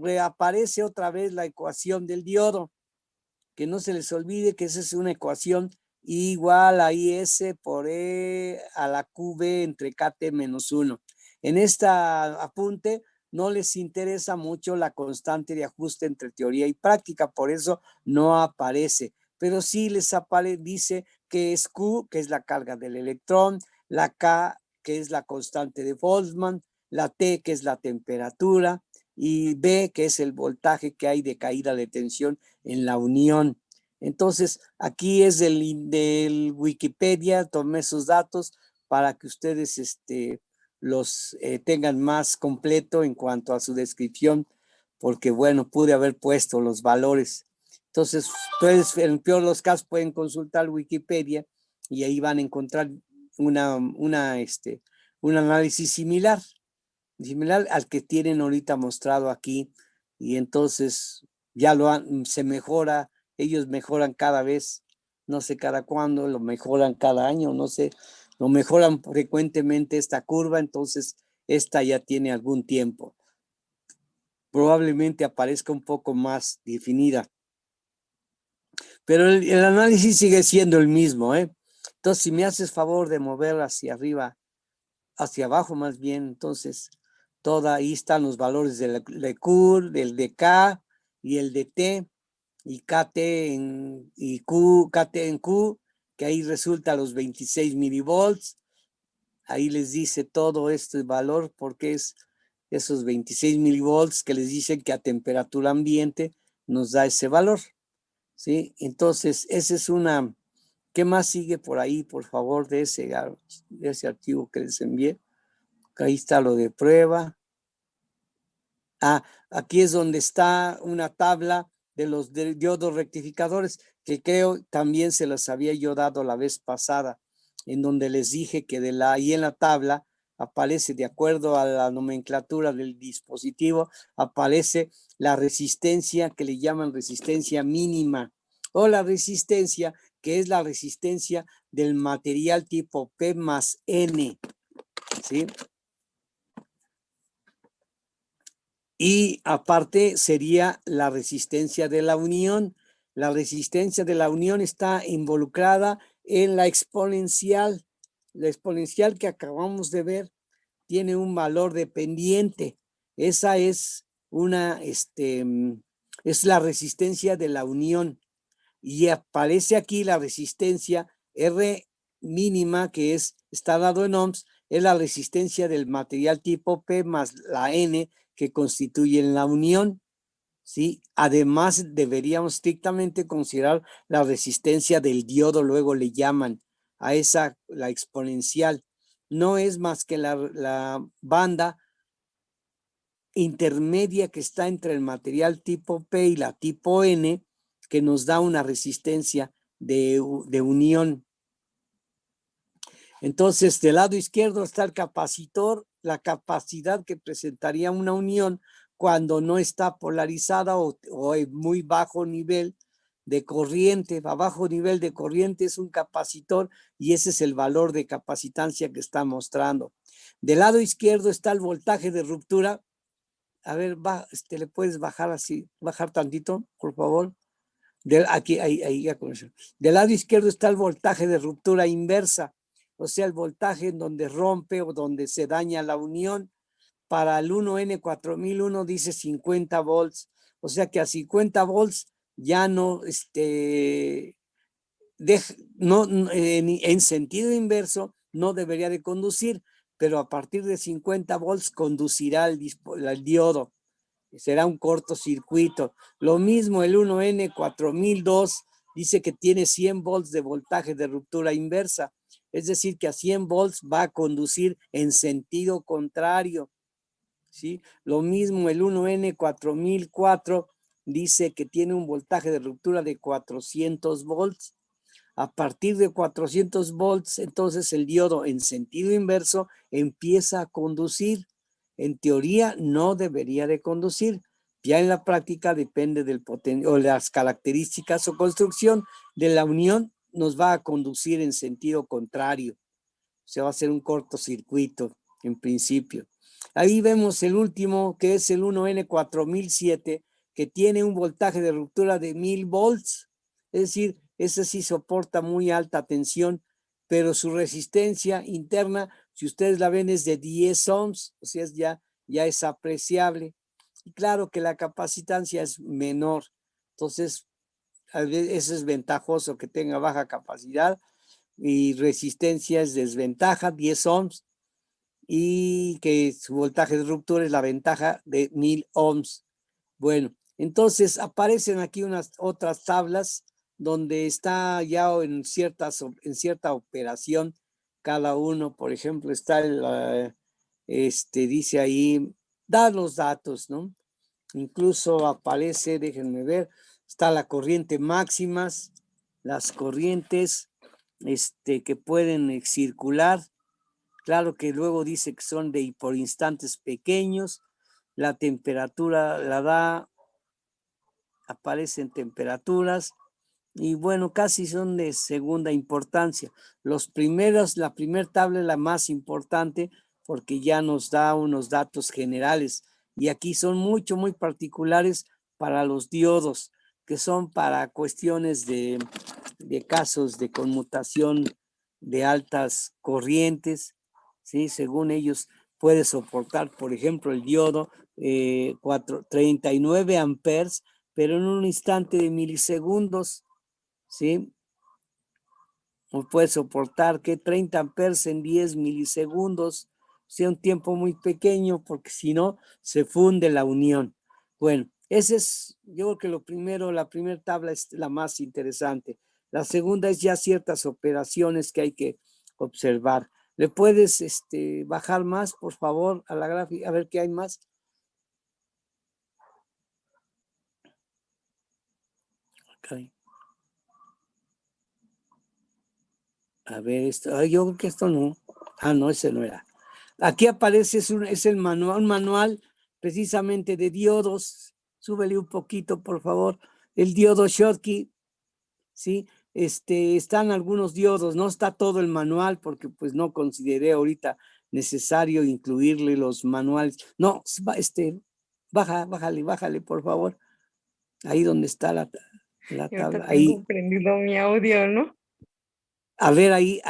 reaparece otra vez la ecuación del diodo. Que no se les olvide que esa es una ecuación igual a IS por E a la QB entre KT menos 1. En esta apunte no les interesa mucho la constante de ajuste entre teoría y práctica, por eso no aparece. Pero sí les dice que es Q, que es la carga del electrón, la K, que es la constante de Boltzmann, la T, que es la temperatura, y B, que es el voltaje que hay de caída de tensión en la unión. Entonces, aquí es del Wikipedia, tomé sus datos para que ustedes los tengan más completo en cuanto a su descripción, porque bueno, pude haber puesto los valores. Entonces, ustedes en el peor de los casos pueden consultar Wikipedia y ahí van a encontrar un análisis similar al que tienen ahorita mostrado aquí, y entonces ya se mejora, ellos mejoran cada vez, no sé cada cuándo, lo mejoran cada año, no sé, lo mejoran frecuentemente esta curva, entonces esta ya tiene algún tiempo. Probablemente aparezca un poco más definida. Pero el análisis sigue siendo el mismo, ¿eh? Entonces, si me haces favor de mover hacia arriba, hacia abajo más bien, entonces, ahí están los valores del Q, del de K y el de T, y KT y Q, KT en Q, que ahí resulta los 26 milivolts. Ahí les dice todo este valor porque es esos 26 milivolts que les dicen que a temperatura ambiente nos da ese valor, ¿sí? Entonces, esa es una... ¿Qué más sigue por ahí, por favor, de ese archivo que les envié? Ahí está lo de prueba. Aquí es donde está una tabla de los diodos rectificadores, que creo también se los había yo dado la vez pasada, en donde les dije que ahí en la tabla aparece, de acuerdo a la nomenclatura del dispositivo, aparece la resistencia que le llaman resistencia mínima, o la resistencia que es la resistencia del material tipo P más N, ¿sí? Y aparte sería la resistencia de la unión. La resistencia de la unión está involucrada en la exponencial. La exponencial que acabamos de ver tiene un valor dependiente. Esa es es la resistencia de la unión. Y aparece aquí la resistencia R mínima, que está dado en ohms, es la resistencia del material tipo P más la N que constituyen la unión, ¿sí? Además, deberíamos estrictamente considerar la resistencia del diodo, luego le llaman a esa, la exponencial. No es más que la banda intermedia que está entre el material tipo P y la tipo N, que nos da una resistencia de unión. Entonces, del lado izquierdo está el capacitor, la capacidad que presentaría una unión cuando no está polarizada o en muy bajo nivel de corriente. A bajo nivel de corriente es un capacitor y ese es el valor de capacitancia que está mostrando. Del lado izquierdo está el voltaje de ruptura. A ver, le puedes bajar así, bajar tantito, por favor. Ahí ya con eso. Del lado izquierdo está el voltaje de ruptura inversa, o sea, el voltaje en donde rompe o donde se daña la unión. Para el 1N4001 dice 50 volts, o sea que a 50 volts ya no, en sentido inverso no debería de conducir, pero a partir de 50 volts conducirá el diodo. Será un cortocircuito. Lo mismo el 1N4002 dice que tiene 100 volts de voltaje de ruptura inversa, es decir, que a 100 volts va a conducir en sentido contrario, ¿sí? Lo mismo el 1N4004 dice que tiene un voltaje de ruptura de 400 volts. A partir de 400 volts, entonces el diodo en sentido inverso empieza a conducir. En teoría no debería de conducir. Ya en la práctica depende del o las características o construcción de la unión, nos va a conducir en sentido contrario. Se va a hacer un cortocircuito en principio. Ahí vemos el último, que es el 1N4007, que tiene un voltaje de ruptura de 1000 volts. Es decir, ese sí soporta muy alta tensión, pero su resistencia interna, si ustedes la ven, es de 10 ohms, o sea, ya es apreciable. Y claro que la capacitancia es menor, entonces a veces eso es ventajoso que tenga baja capacidad, y resistencia es desventaja, 10 ohms, y que su voltaje de ruptura es la ventaja de 1000 ohms. Bueno, entonces aparecen aquí unas otras tablas donde está ya en cierta operación cada uno. Por ejemplo, está dice ahí, da los datos, ¿no? Incluso aparece, déjenme ver, está la corriente máximas, las corrientes, que pueden circular. Claro que luego dice que son por instantes pequeños. La temperatura la da, aparecen temperaturas y bueno, casi son de segunda importancia. La primera tabla es la más importante porque ya nos da unos datos generales y aquí son muy particulares para los diodos, que son para cuestiones de casos de conmutación de altas corrientes, ¿sí? Según ellos puede soportar, por ejemplo, el diodo 39 amperes, pero en un instante de milisegundos, ¿sí? O puede soportar que 30 amperes en 10 milisegundos, sea un tiempo muy pequeño, porque si no, se funde la unión. Bueno, ese es, yo creo que la primera tabla es la más interesante. La segunda es ya ciertas operaciones que hay que observar. ¿Le puedes bajar más, por favor, a la gráfica? A ver qué hay más. Okay. A ver, yo creo que esto no. No, ese no era. Aquí aparece, es el manual, un manual precisamente de diodos. Súbele un poquito, por favor. El diodo Schottky, ¿sí? Están algunos diodos, no está todo el manual porque pues no consideré ahorita necesario incluirle los manuales. No, bájale, por favor. Ahí donde está la tabla. Ahí. Tengo prendido mi audio, ¿no? A ver, ahí.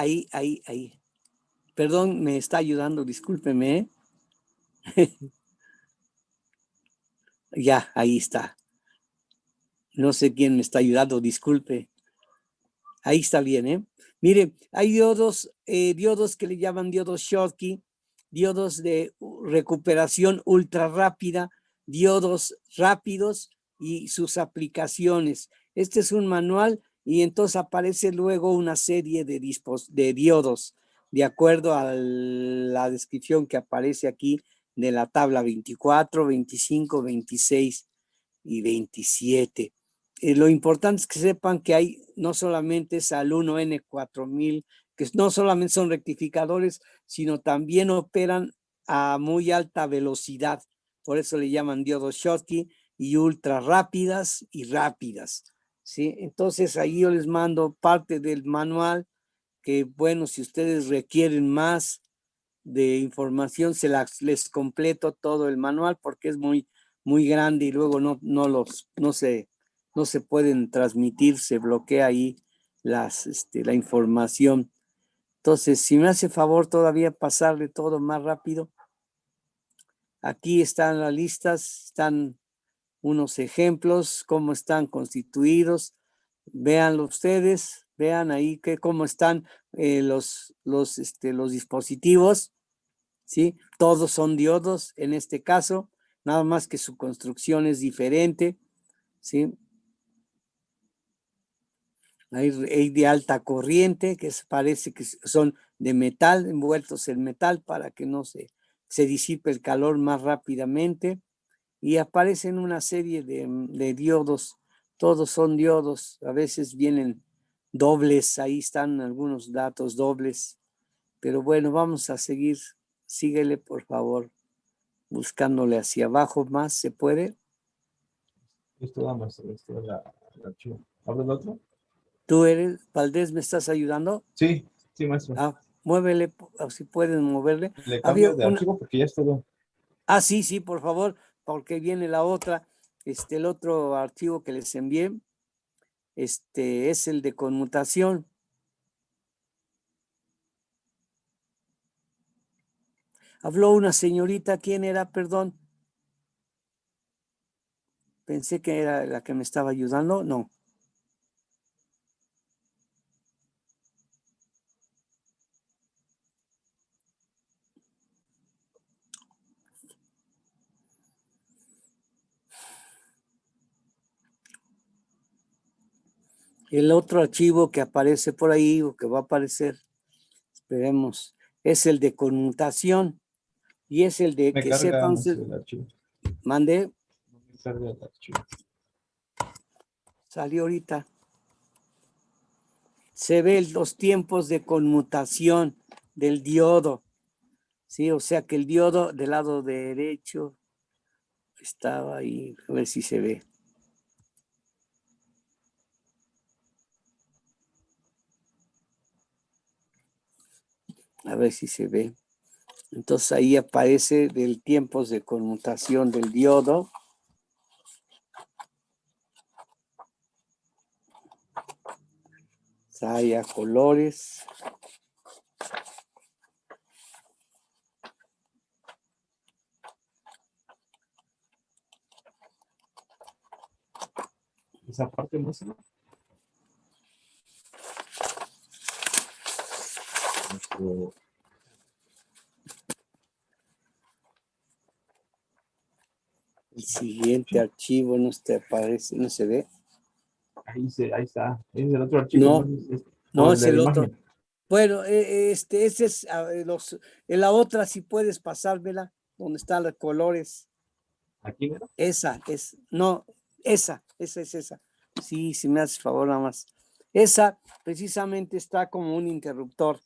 Perdón, me está ayudando, discúlpeme. Ya, ahí está. No sé quién me está ayudando, disculpe. Ahí está bien, ¿eh? Mire, hay diodos que le llaman diodos Schottky, diodos de recuperación ultra rápida, diodos rápidos y sus aplicaciones. Este es un manual y entonces aparece luego una serie de diodos, de acuerdo a la descripción que aparece aquí de la tabla 24, 25, 26 y 27. Lo importante es que sepan que hay no solamente es al 1N4000, que no solamente son rectificadores, sino también operan a muy alta velocidad. Por eso le llaman diodos Schottky y ultra rápidas y rápidas, ¿sí? Entonces ahí yo les mando parte del manual que, bueno, si ustedes requieren más de información, les completo todo el manual porque es muy grande y luego no se pueden transmitir, se bloquea ahí la información. Entonces, si me hace favor todavía pasarle todo más rápido. Aquí están las listas, están unos ejemplos, cómo están constituidos. Véanlo ustedes, vean ahí cómo están los dispositivos, ¿sí? Todos son diodos en este caso, nada más que su construcción es diferente, ¿sí? Hay de alta corriente, que parece que son de metal, envueltos en metal para que no se disipe el calor más rápidamente. Y aparecen una serie de diodos, todos son diodos, a veces vienen dobles, ahí están algunos datos dobles. Pero bueno, vamos a seguir, síguele por favor, buscándole hacia abajo más, ¿se puede? Esto da más, el archivo. ¿Abre el otro? ¿Tú eres, Valdés, me estás ayudando? Sí, maestro. Muévele, si pueden moverle. Le cambio de archivo porque ya es todo. Sí, por favor, porque viene la otra, el otro archivo que les envié, es el de conmutación. Habló una señorita, ¿quién era? Perdón. Pensé que era la que me estaba ayudando, no. El otro archivo que aparece por ahí o que va a aparecer, esperemos, es el de conmutación y es el de que sepan. Mande. Me carga el archivo. Salió ahorita. se ven los tiempos de conmutación del diodo. Sí, o sea que el diodo del lado derecho estaba ahí, a ver si se ve. A ver si se ve. Entonces ahí aparece del tiempos de conmutación del diodo. Hay a colores. Esa parte no sé. El siguiente archivo no te aparece, no se ve. Ahí está. Es el otro archivo. No, no el es de la el otro. imagen. Bueno, ese es en la otra, si puedes pasármela, donde están los colores. Aquí, ¿verdad? Esa es, no, esa es esa. Sí, si me haces favor nada más. Esa precisamente está como un interruptor.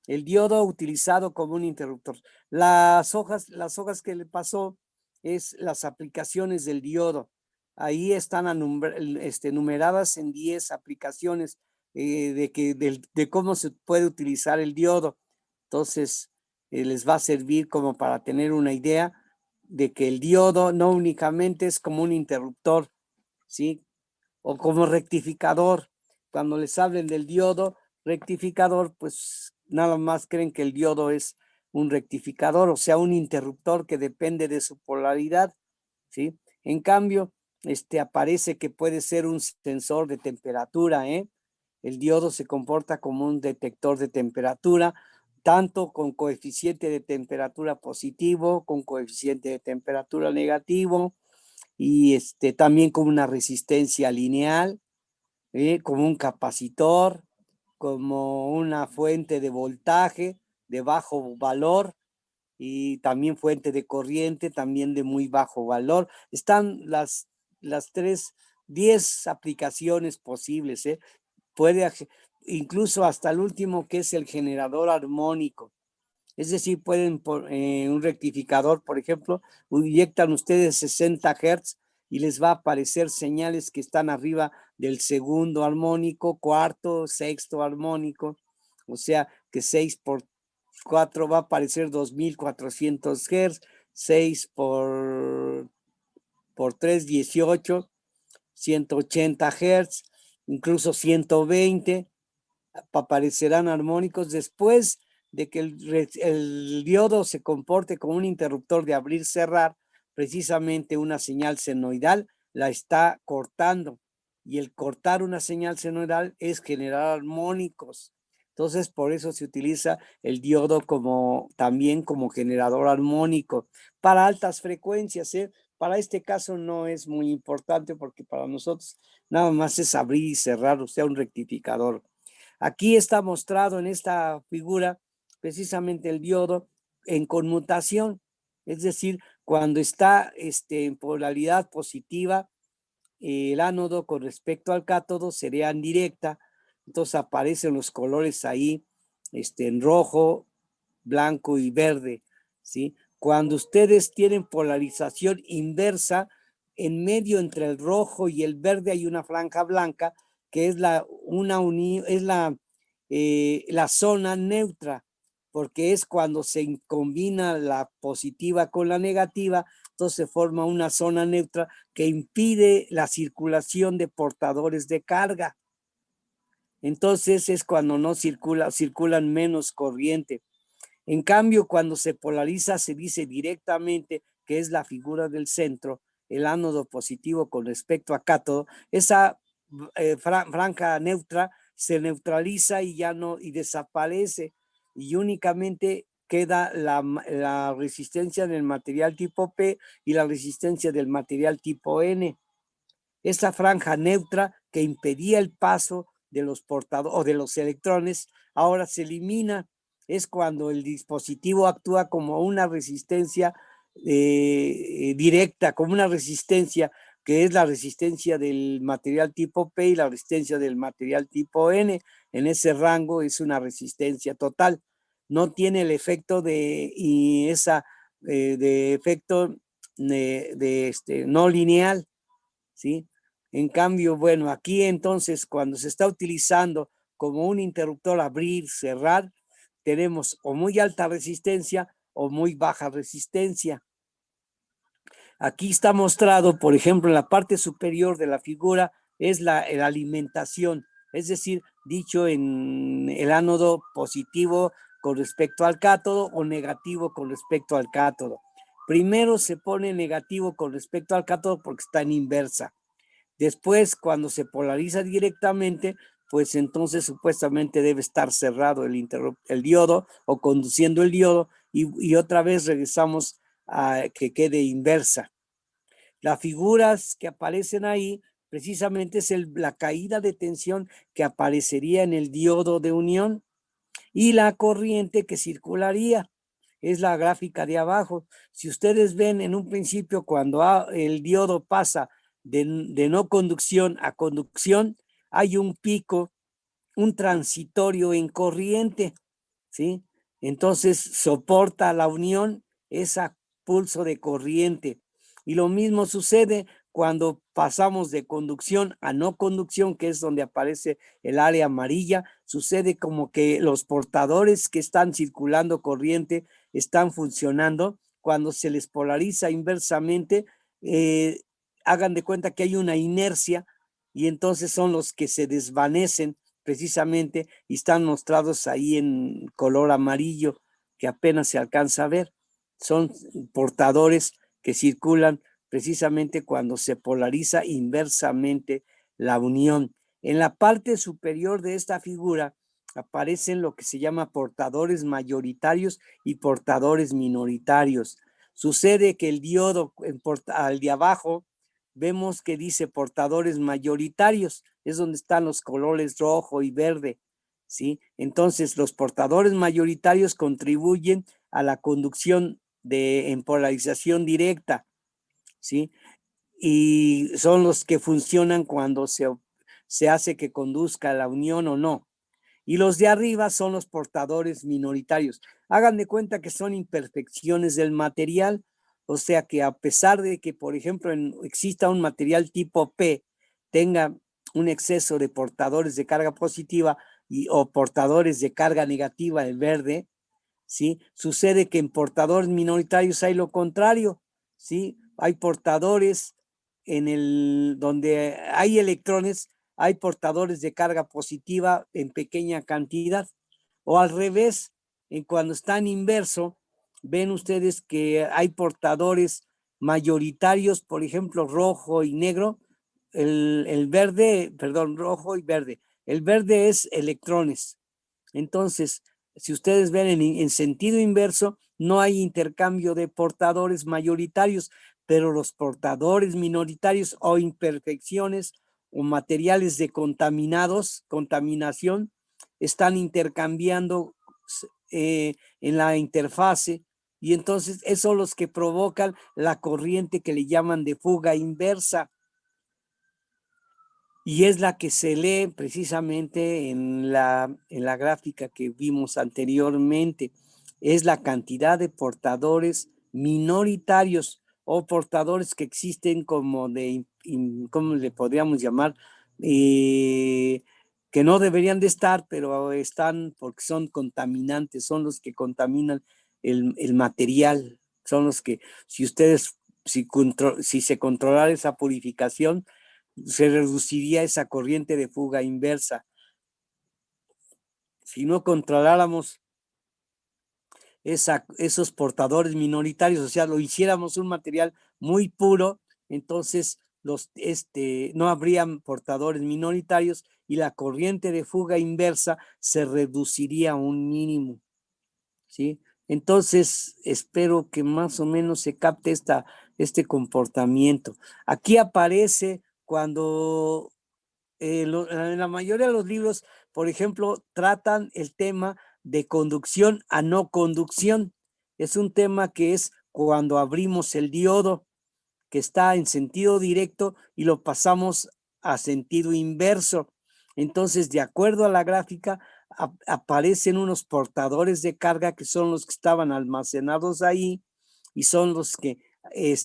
El diodo utilizado como un interruptor. Las hojas que le pasó es las aplicaciones del diodo. Ahí están numeradas en 10 aplicaciones de cómo se puede utilizar el diodo. Entonces, les va a servir como para tener una idea de que el diodo no únicamente es como un interruptor, ¿sí? O como rectificador. Cuando les hablen del diodo rectificador, pues nada más creen que el diodo es un rectificador, o sea, un interruptor que depende de su polaridad, ¿sí? En cambio, aparece que puede ser un sensor de temperatura, ¿eh? El diodo se comporta como un detector de temperatura, tanto con coeficiente de temperatura positivo, con coeficiente de temperatura negativo, y también como una resistencia lineal, como un capacitor, como una fuente de voltaje de bajo valor y también fuente de corriente también de muy bajo valor. Están las 10 aplicaciones posibles, puede incluso hasta el último, que es el generador armónico. Es decir, pueden un rectificador, por ejemplo, inyectan ustedes 60 Hz y les va a aparecer señales que están arriba del segundo armónico, cuarto, sexto armónico. O sea que 6 por 4 va a aparecer 2400 Hz, 6 por 3, 18, 180 Hz, incluso 120 aparecerán armónicos después de que el diodo se comporte como un interruptor de abrir-cerrar. Precisamente una señal senoidal la está cortando, y el cortar una señal senoidal es generar armónicos. Entonces, por eso se utiliza el diodo también como generador armónico para altas frecuencias, ¿eh? Para este caso no es muy importante, porque para nosotros nada más es abrir y cerrar, o sea, un rectificador. Aquí está mostrado en esta figura precisamente el diodo en conmutación, es decir, cuando está en polaridad positiva, el ánodo con respecto al cátodo sería en directa, entonces aparecen los colores ahí, en rojo, blanco y verde, ¿sí? Cuando ustedes tienen polarización inversa, en medio entre el rojo y el verde hay una franja blanca, que es la zona neutra, porque es cuando se combina la positiva con la negativa, entonces se forma una zona neutra que impide la circulación de portadores de carga. Entonces es cuando no circulan menos corriente. En cambio, cuando se polariza, se dice directamente que es la figura del centro, el ánodo positivo con respecto a cátodo. Esa franja neutra se neutraliza y ya no, y desaparece, y únicamente queda la resistencia del material tipo P y la resistencia del material tipo N. Esa franja neutra que impedía el paso de los portadores o de los electrones, ahora se elimina. Es cuando el dispositivo actúa como una resistencia directa, como una resistencia que es la resistencia del material tipo P y la resistencia del material tipo N. En ese rango es una resistencia total. No tiene el efecto de efecto no lineal, ¿sí? En cambio, bueno, aquí entonces cuando se está utilizando como un interruptor abrir, cerrar, tenemos o muy alta resistencia o muy baja resistencia. Aquí está mostrado, por ejemplo, en la parte superior de la figura es la alimentación, es decir, dicho en el ánodo positivo con respecto al cátodo o negativo con respecto al cátodo. Primero se pone negativo con respecto al cátodo porque está en inversa. Después, cuando se polariza directamente, pues entonces supuestamente debe estar cerrado el diodo o conduciendo el diodo y otra vez regresamos a que quede inversa. Las figuras que aparecen ahí precisamente es la caída de tensión que aparecería en el diodo de unión y la corriente que circularía. Es la gráfica de abajo. Si ustedes ven en un principio cuando el diodo pasa de no conducción a conducción, hay un pico, un transitorio en corriente, ¿sí? Entonces soporta la unión ese pulso de corriente. Y lo mismo sucede cuando pasamos de conducción a no conducción, que es donde aparece el área amarilla, sucede como que los portadores que están circulando corriente están funcionando. Cuando se les polariza inversamente, hagan de cuenta que hay una inercia y entonces son los que se desvanecen precisamente y están mostrados ahí en color amarillo que apenas se alcanza a ver. Son portadores que circulan precisamente cuando se polariza inversamente la unión. En la parte superior de esta figura aparecen lo que se llama portadores mayoritarios y portadores minoritarios. Sucede que el diodo al de abajo vemos que dice portadores mayoritarios, es donde están los colores rojo y verde, ¿sí? Entonces los portadores mayoritarios contribuyen a la conducción en polarización directa, ¿sí? Y son los que funcionan cuando se hace que conduzca la unión o no. Y los de arriba son los portadores minoritarios. Hagan de cuenta que son imperfecciones del material, o sea que a pesar de que, por ejemplo, exista un material tipo P, tenga un exceso de portadores de carga positiva o portadores de carga negativa, el verde, ¿sí? Sucede que en portadores minoritarios hay lo contrario, ¿sí? Hay portadores donde hay electrones, hay portadores de carga positiva en pequeña cantidad, o al revés, cuando está en inverso, ven ustedes que hay portadores mayoritarios, por ejemplo, rojo y negro, el verde, perdón, rojo y verde. El verde es electrones. Entonces, si ustedes ven en sentido inverso, no hay intercambio de portadores mayoritarios, pero los portadores minoritarios o imperfecciones o materiales de contaminación, están intercambiando en la interfase y entonces esos son los que provocan la corriente que le llaman de fuga inversa. Y es la que se lee precisamente en la gráfica que vimos anteriormente. Es la cantidad de portadores minoritarios o portadores que existen como ¿cómo le podríamos llamar? Que no deberían de estar, pero están porque son contaminantes, son los que contaminan el material, son los que, si se controlara esa purificación, se reduciría esa corriente de fuga inversa. Si no controláramos esos portadores minoritarios, o sea, lo hiciéramos un material muy puro, entonces no habrían portadores minoritarios y la corriente de fuga inversa se reduciría a un mínimo, ¿sí? Entonces, espero que más o menos se capte este comportamiento. Aquí aparece cuando en la mayoría de los libros, por ejemplo, tratan el tema de conducción a no conducción. Es un tema que es cuando abrimos el diodo, que está en sentido directo y lo pasamos a sentido inverso. Entonces, de acuerdo a la gráfica, aparecen unos portadores de carga que son los que estaban almacenados ahí y son los que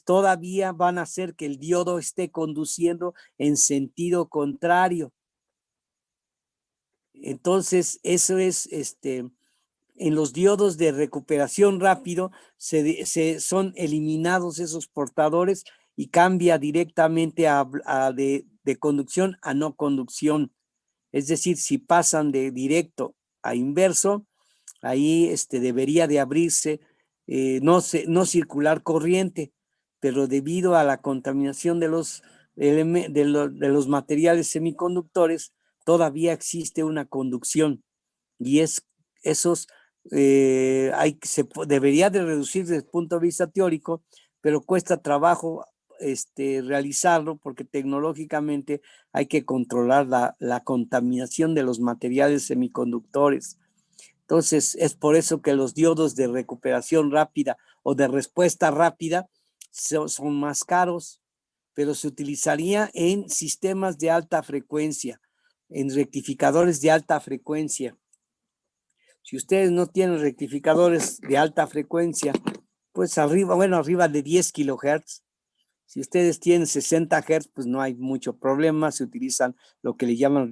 todavía van a hacer que el diodo esté conduciendo en sentido contrario. Entonces, eso es, en los diodos de recuperación rápido son eliminados esos portadores y cambia directamente de conducción a no conducción. Es decir, si pasan de directo a inverso, ahí debería de abrirse, no circular corriente, pero debido a la contaminación de los materiales semiconductores, todavía existe una conducción y debería de reducir desde el punto de vista teórico, pero cuesta trabajo realizarlo porque tecnológicamente hay que controlar la contaminación de los materiales semiconductores. Entonces, es por eso que los diodos de recuperación rápida o de respuesta rápida son más caros, pero se utilizaría en sistemas de alta frecuencia, en rectificadores de alta frecuencia. Si ustedes no tienen rectificadores de alta frecuencia, pues arriba de 10 kilohertz. Si ustedes tienen 60 Hz, pues no hay mucho problema, se utilizan lo que le llaman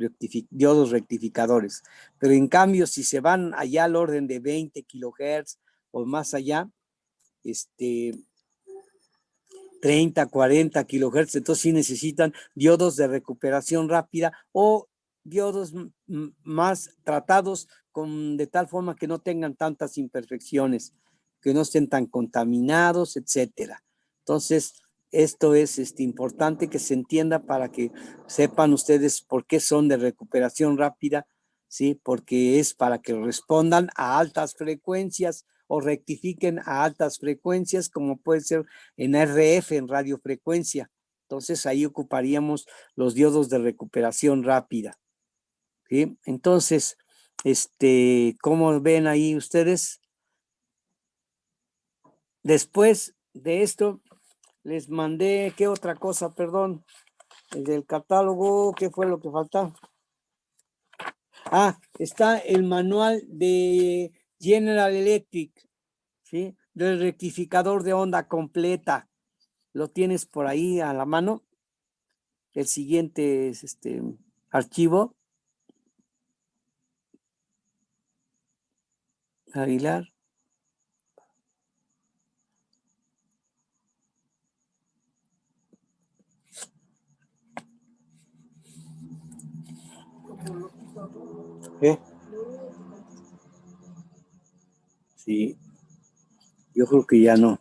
diodos rectificadores. Pero en cambio, si se van allá al orden de 20 kilohertz o más allá, 30, 40 kilohertz, entonces sí necesitan diodos de recuperación rápida o diodos más tratados de tal forma que no tengan tantas imperfecciones, que no estén tan contaminados, etcétera. Entonces, esto es importante que se entienda para que sepan ustedes por qué son de recuperación rápida, ¿sí? Porque es para que respondan a altas frecuencias o rectifiquen a altas frecuencias, como puede ser en RF, en radiofrecuencia. Entonces, ahí ocuparíamos los diodos de recuperación rápida, ¿sí? Entonces, ¿cómo ven ahí ustedes? Después de esto, les mandé, ¿qué otra cosa? Perdón, el del catálogo, ¿qué fue lo que falta? Está el manual de General Electric, ¿sí? Del rectificador de onda completa. Lo tienes por ahí a la mano. El siguiente es archivo. Aguilar. ¿Qué? Sí, yo creo que ya no.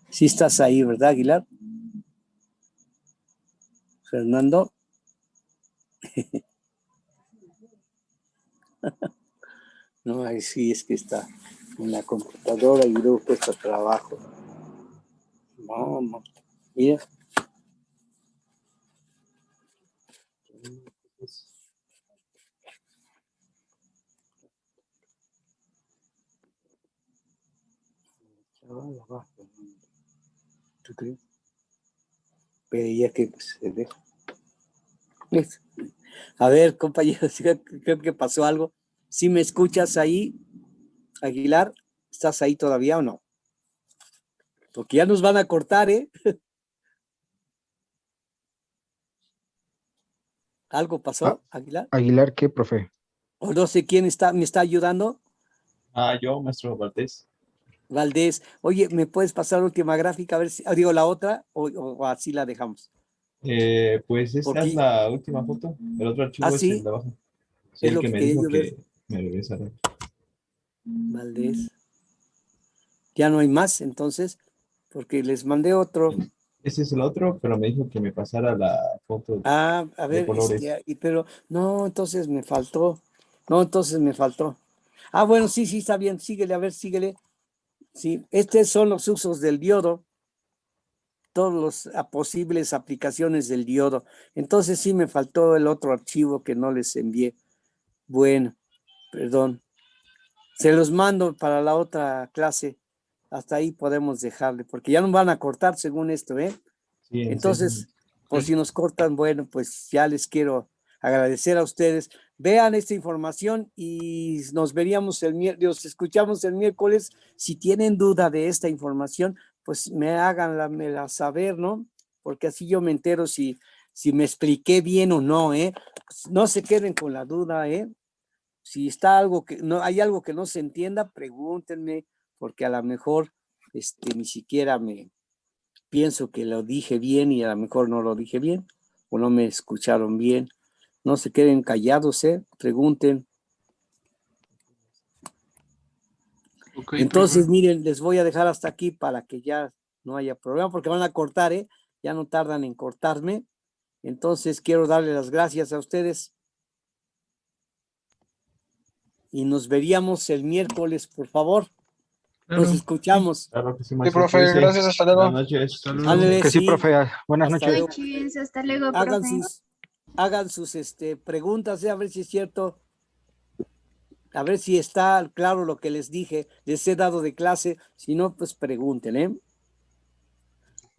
Sí estás ahí, ¿verdad, Aguilar? Fernando. No, ahí sí es que está en la computadora y luego cuesta trabajo. Vamos, mira. ¿Tú crees? Pero ya que se deja. A ver, compañeros, creo que pasó algo. ¿Sí me escuchas ahí, Aguilar? ¿Estás ahí todavía o no? Porque ya nos van a cortar, ¿eh? ¿Algo pasó, Aguilar? Aguilar, ¿qué, profe? O no sé quién me está ayudando. Yo, maestro Valdés. Valdés. Oye, ¿me puedes pasar la última gráfica? A ver si, digo, la otra, o así la dejamos. Pues esta es la última foto. El otro archivo es ¿sí? el de abajo. Sí, Es el lo que que me quería dijo yo ver. que me regresara. Valdés. Ya no hay más, entonces, porque les mandé otro. Ese es el otro, pero me dijo que me pasara la foto A de ver, colores. pero no, entonces me faltó. No, entonces me faltó. Bueno, sí, está bien, síguele, a ver, síguele. Sí, estos son los usos del diodo, todas las posibles aplicaciones del diodo. Entonces sí me faltó el otro archivo que no les envié. Bueno, perdón. Se los mando para la otra clase. hasta ahí podemos dejarle, porque ya nos van a cortar según esto, ¿eh? Sí, Entonces, por si nos cortan, bueno, pues ya les quiero agradecer a ustedes. Vean esta información y nos veríamos los escuchamos el miércoles. Si tienen duda de esta información, pues me háganla saber, ¿no? Porque así yo me entero si me expliqué bien o no, ¿eh? No se queden con la duda, ¿eh? Si está hay algo que no se entienda, pregúntenme, porque a lo mejor ni siquiera pienso que lo dije bien y a lo mejor no lo dije bien o no me escucharon bien. No se queden callados, pregunten. Okay, entonces, profe. miren, les voy a dejar hasta aquí para que ya no haya problema, porque van a cortar, ya no tardan en cortarme. Entonces, quiero darle las gracias a ustedes. Y nos veríamos el miércoles, por favor. Claro. Nos escuchamos. Claro que sí, Sí, maestro. profe, Cuídese. gracias, hasta luego. Buenas noches. Hasta Ándele, Que sí, sí. profe, buenas Hasta noches. luego. Cuídense, hasta luego, Hagan profe. sus preguntas, a ver si es cierto. A ver si está claro lo que les dije. Les he dado de clase. Si no, pues pregunten,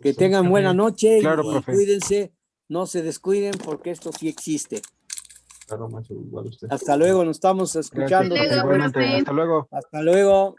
Que tengan buena noche Claro, y profe. cuídense. No se descuiden porque esto sí existe. Claro, maestro, igual usted. Hasta luego, nos estamos escuchando. Gracias, profe, igualmente. Hasta luego. Hasta luego.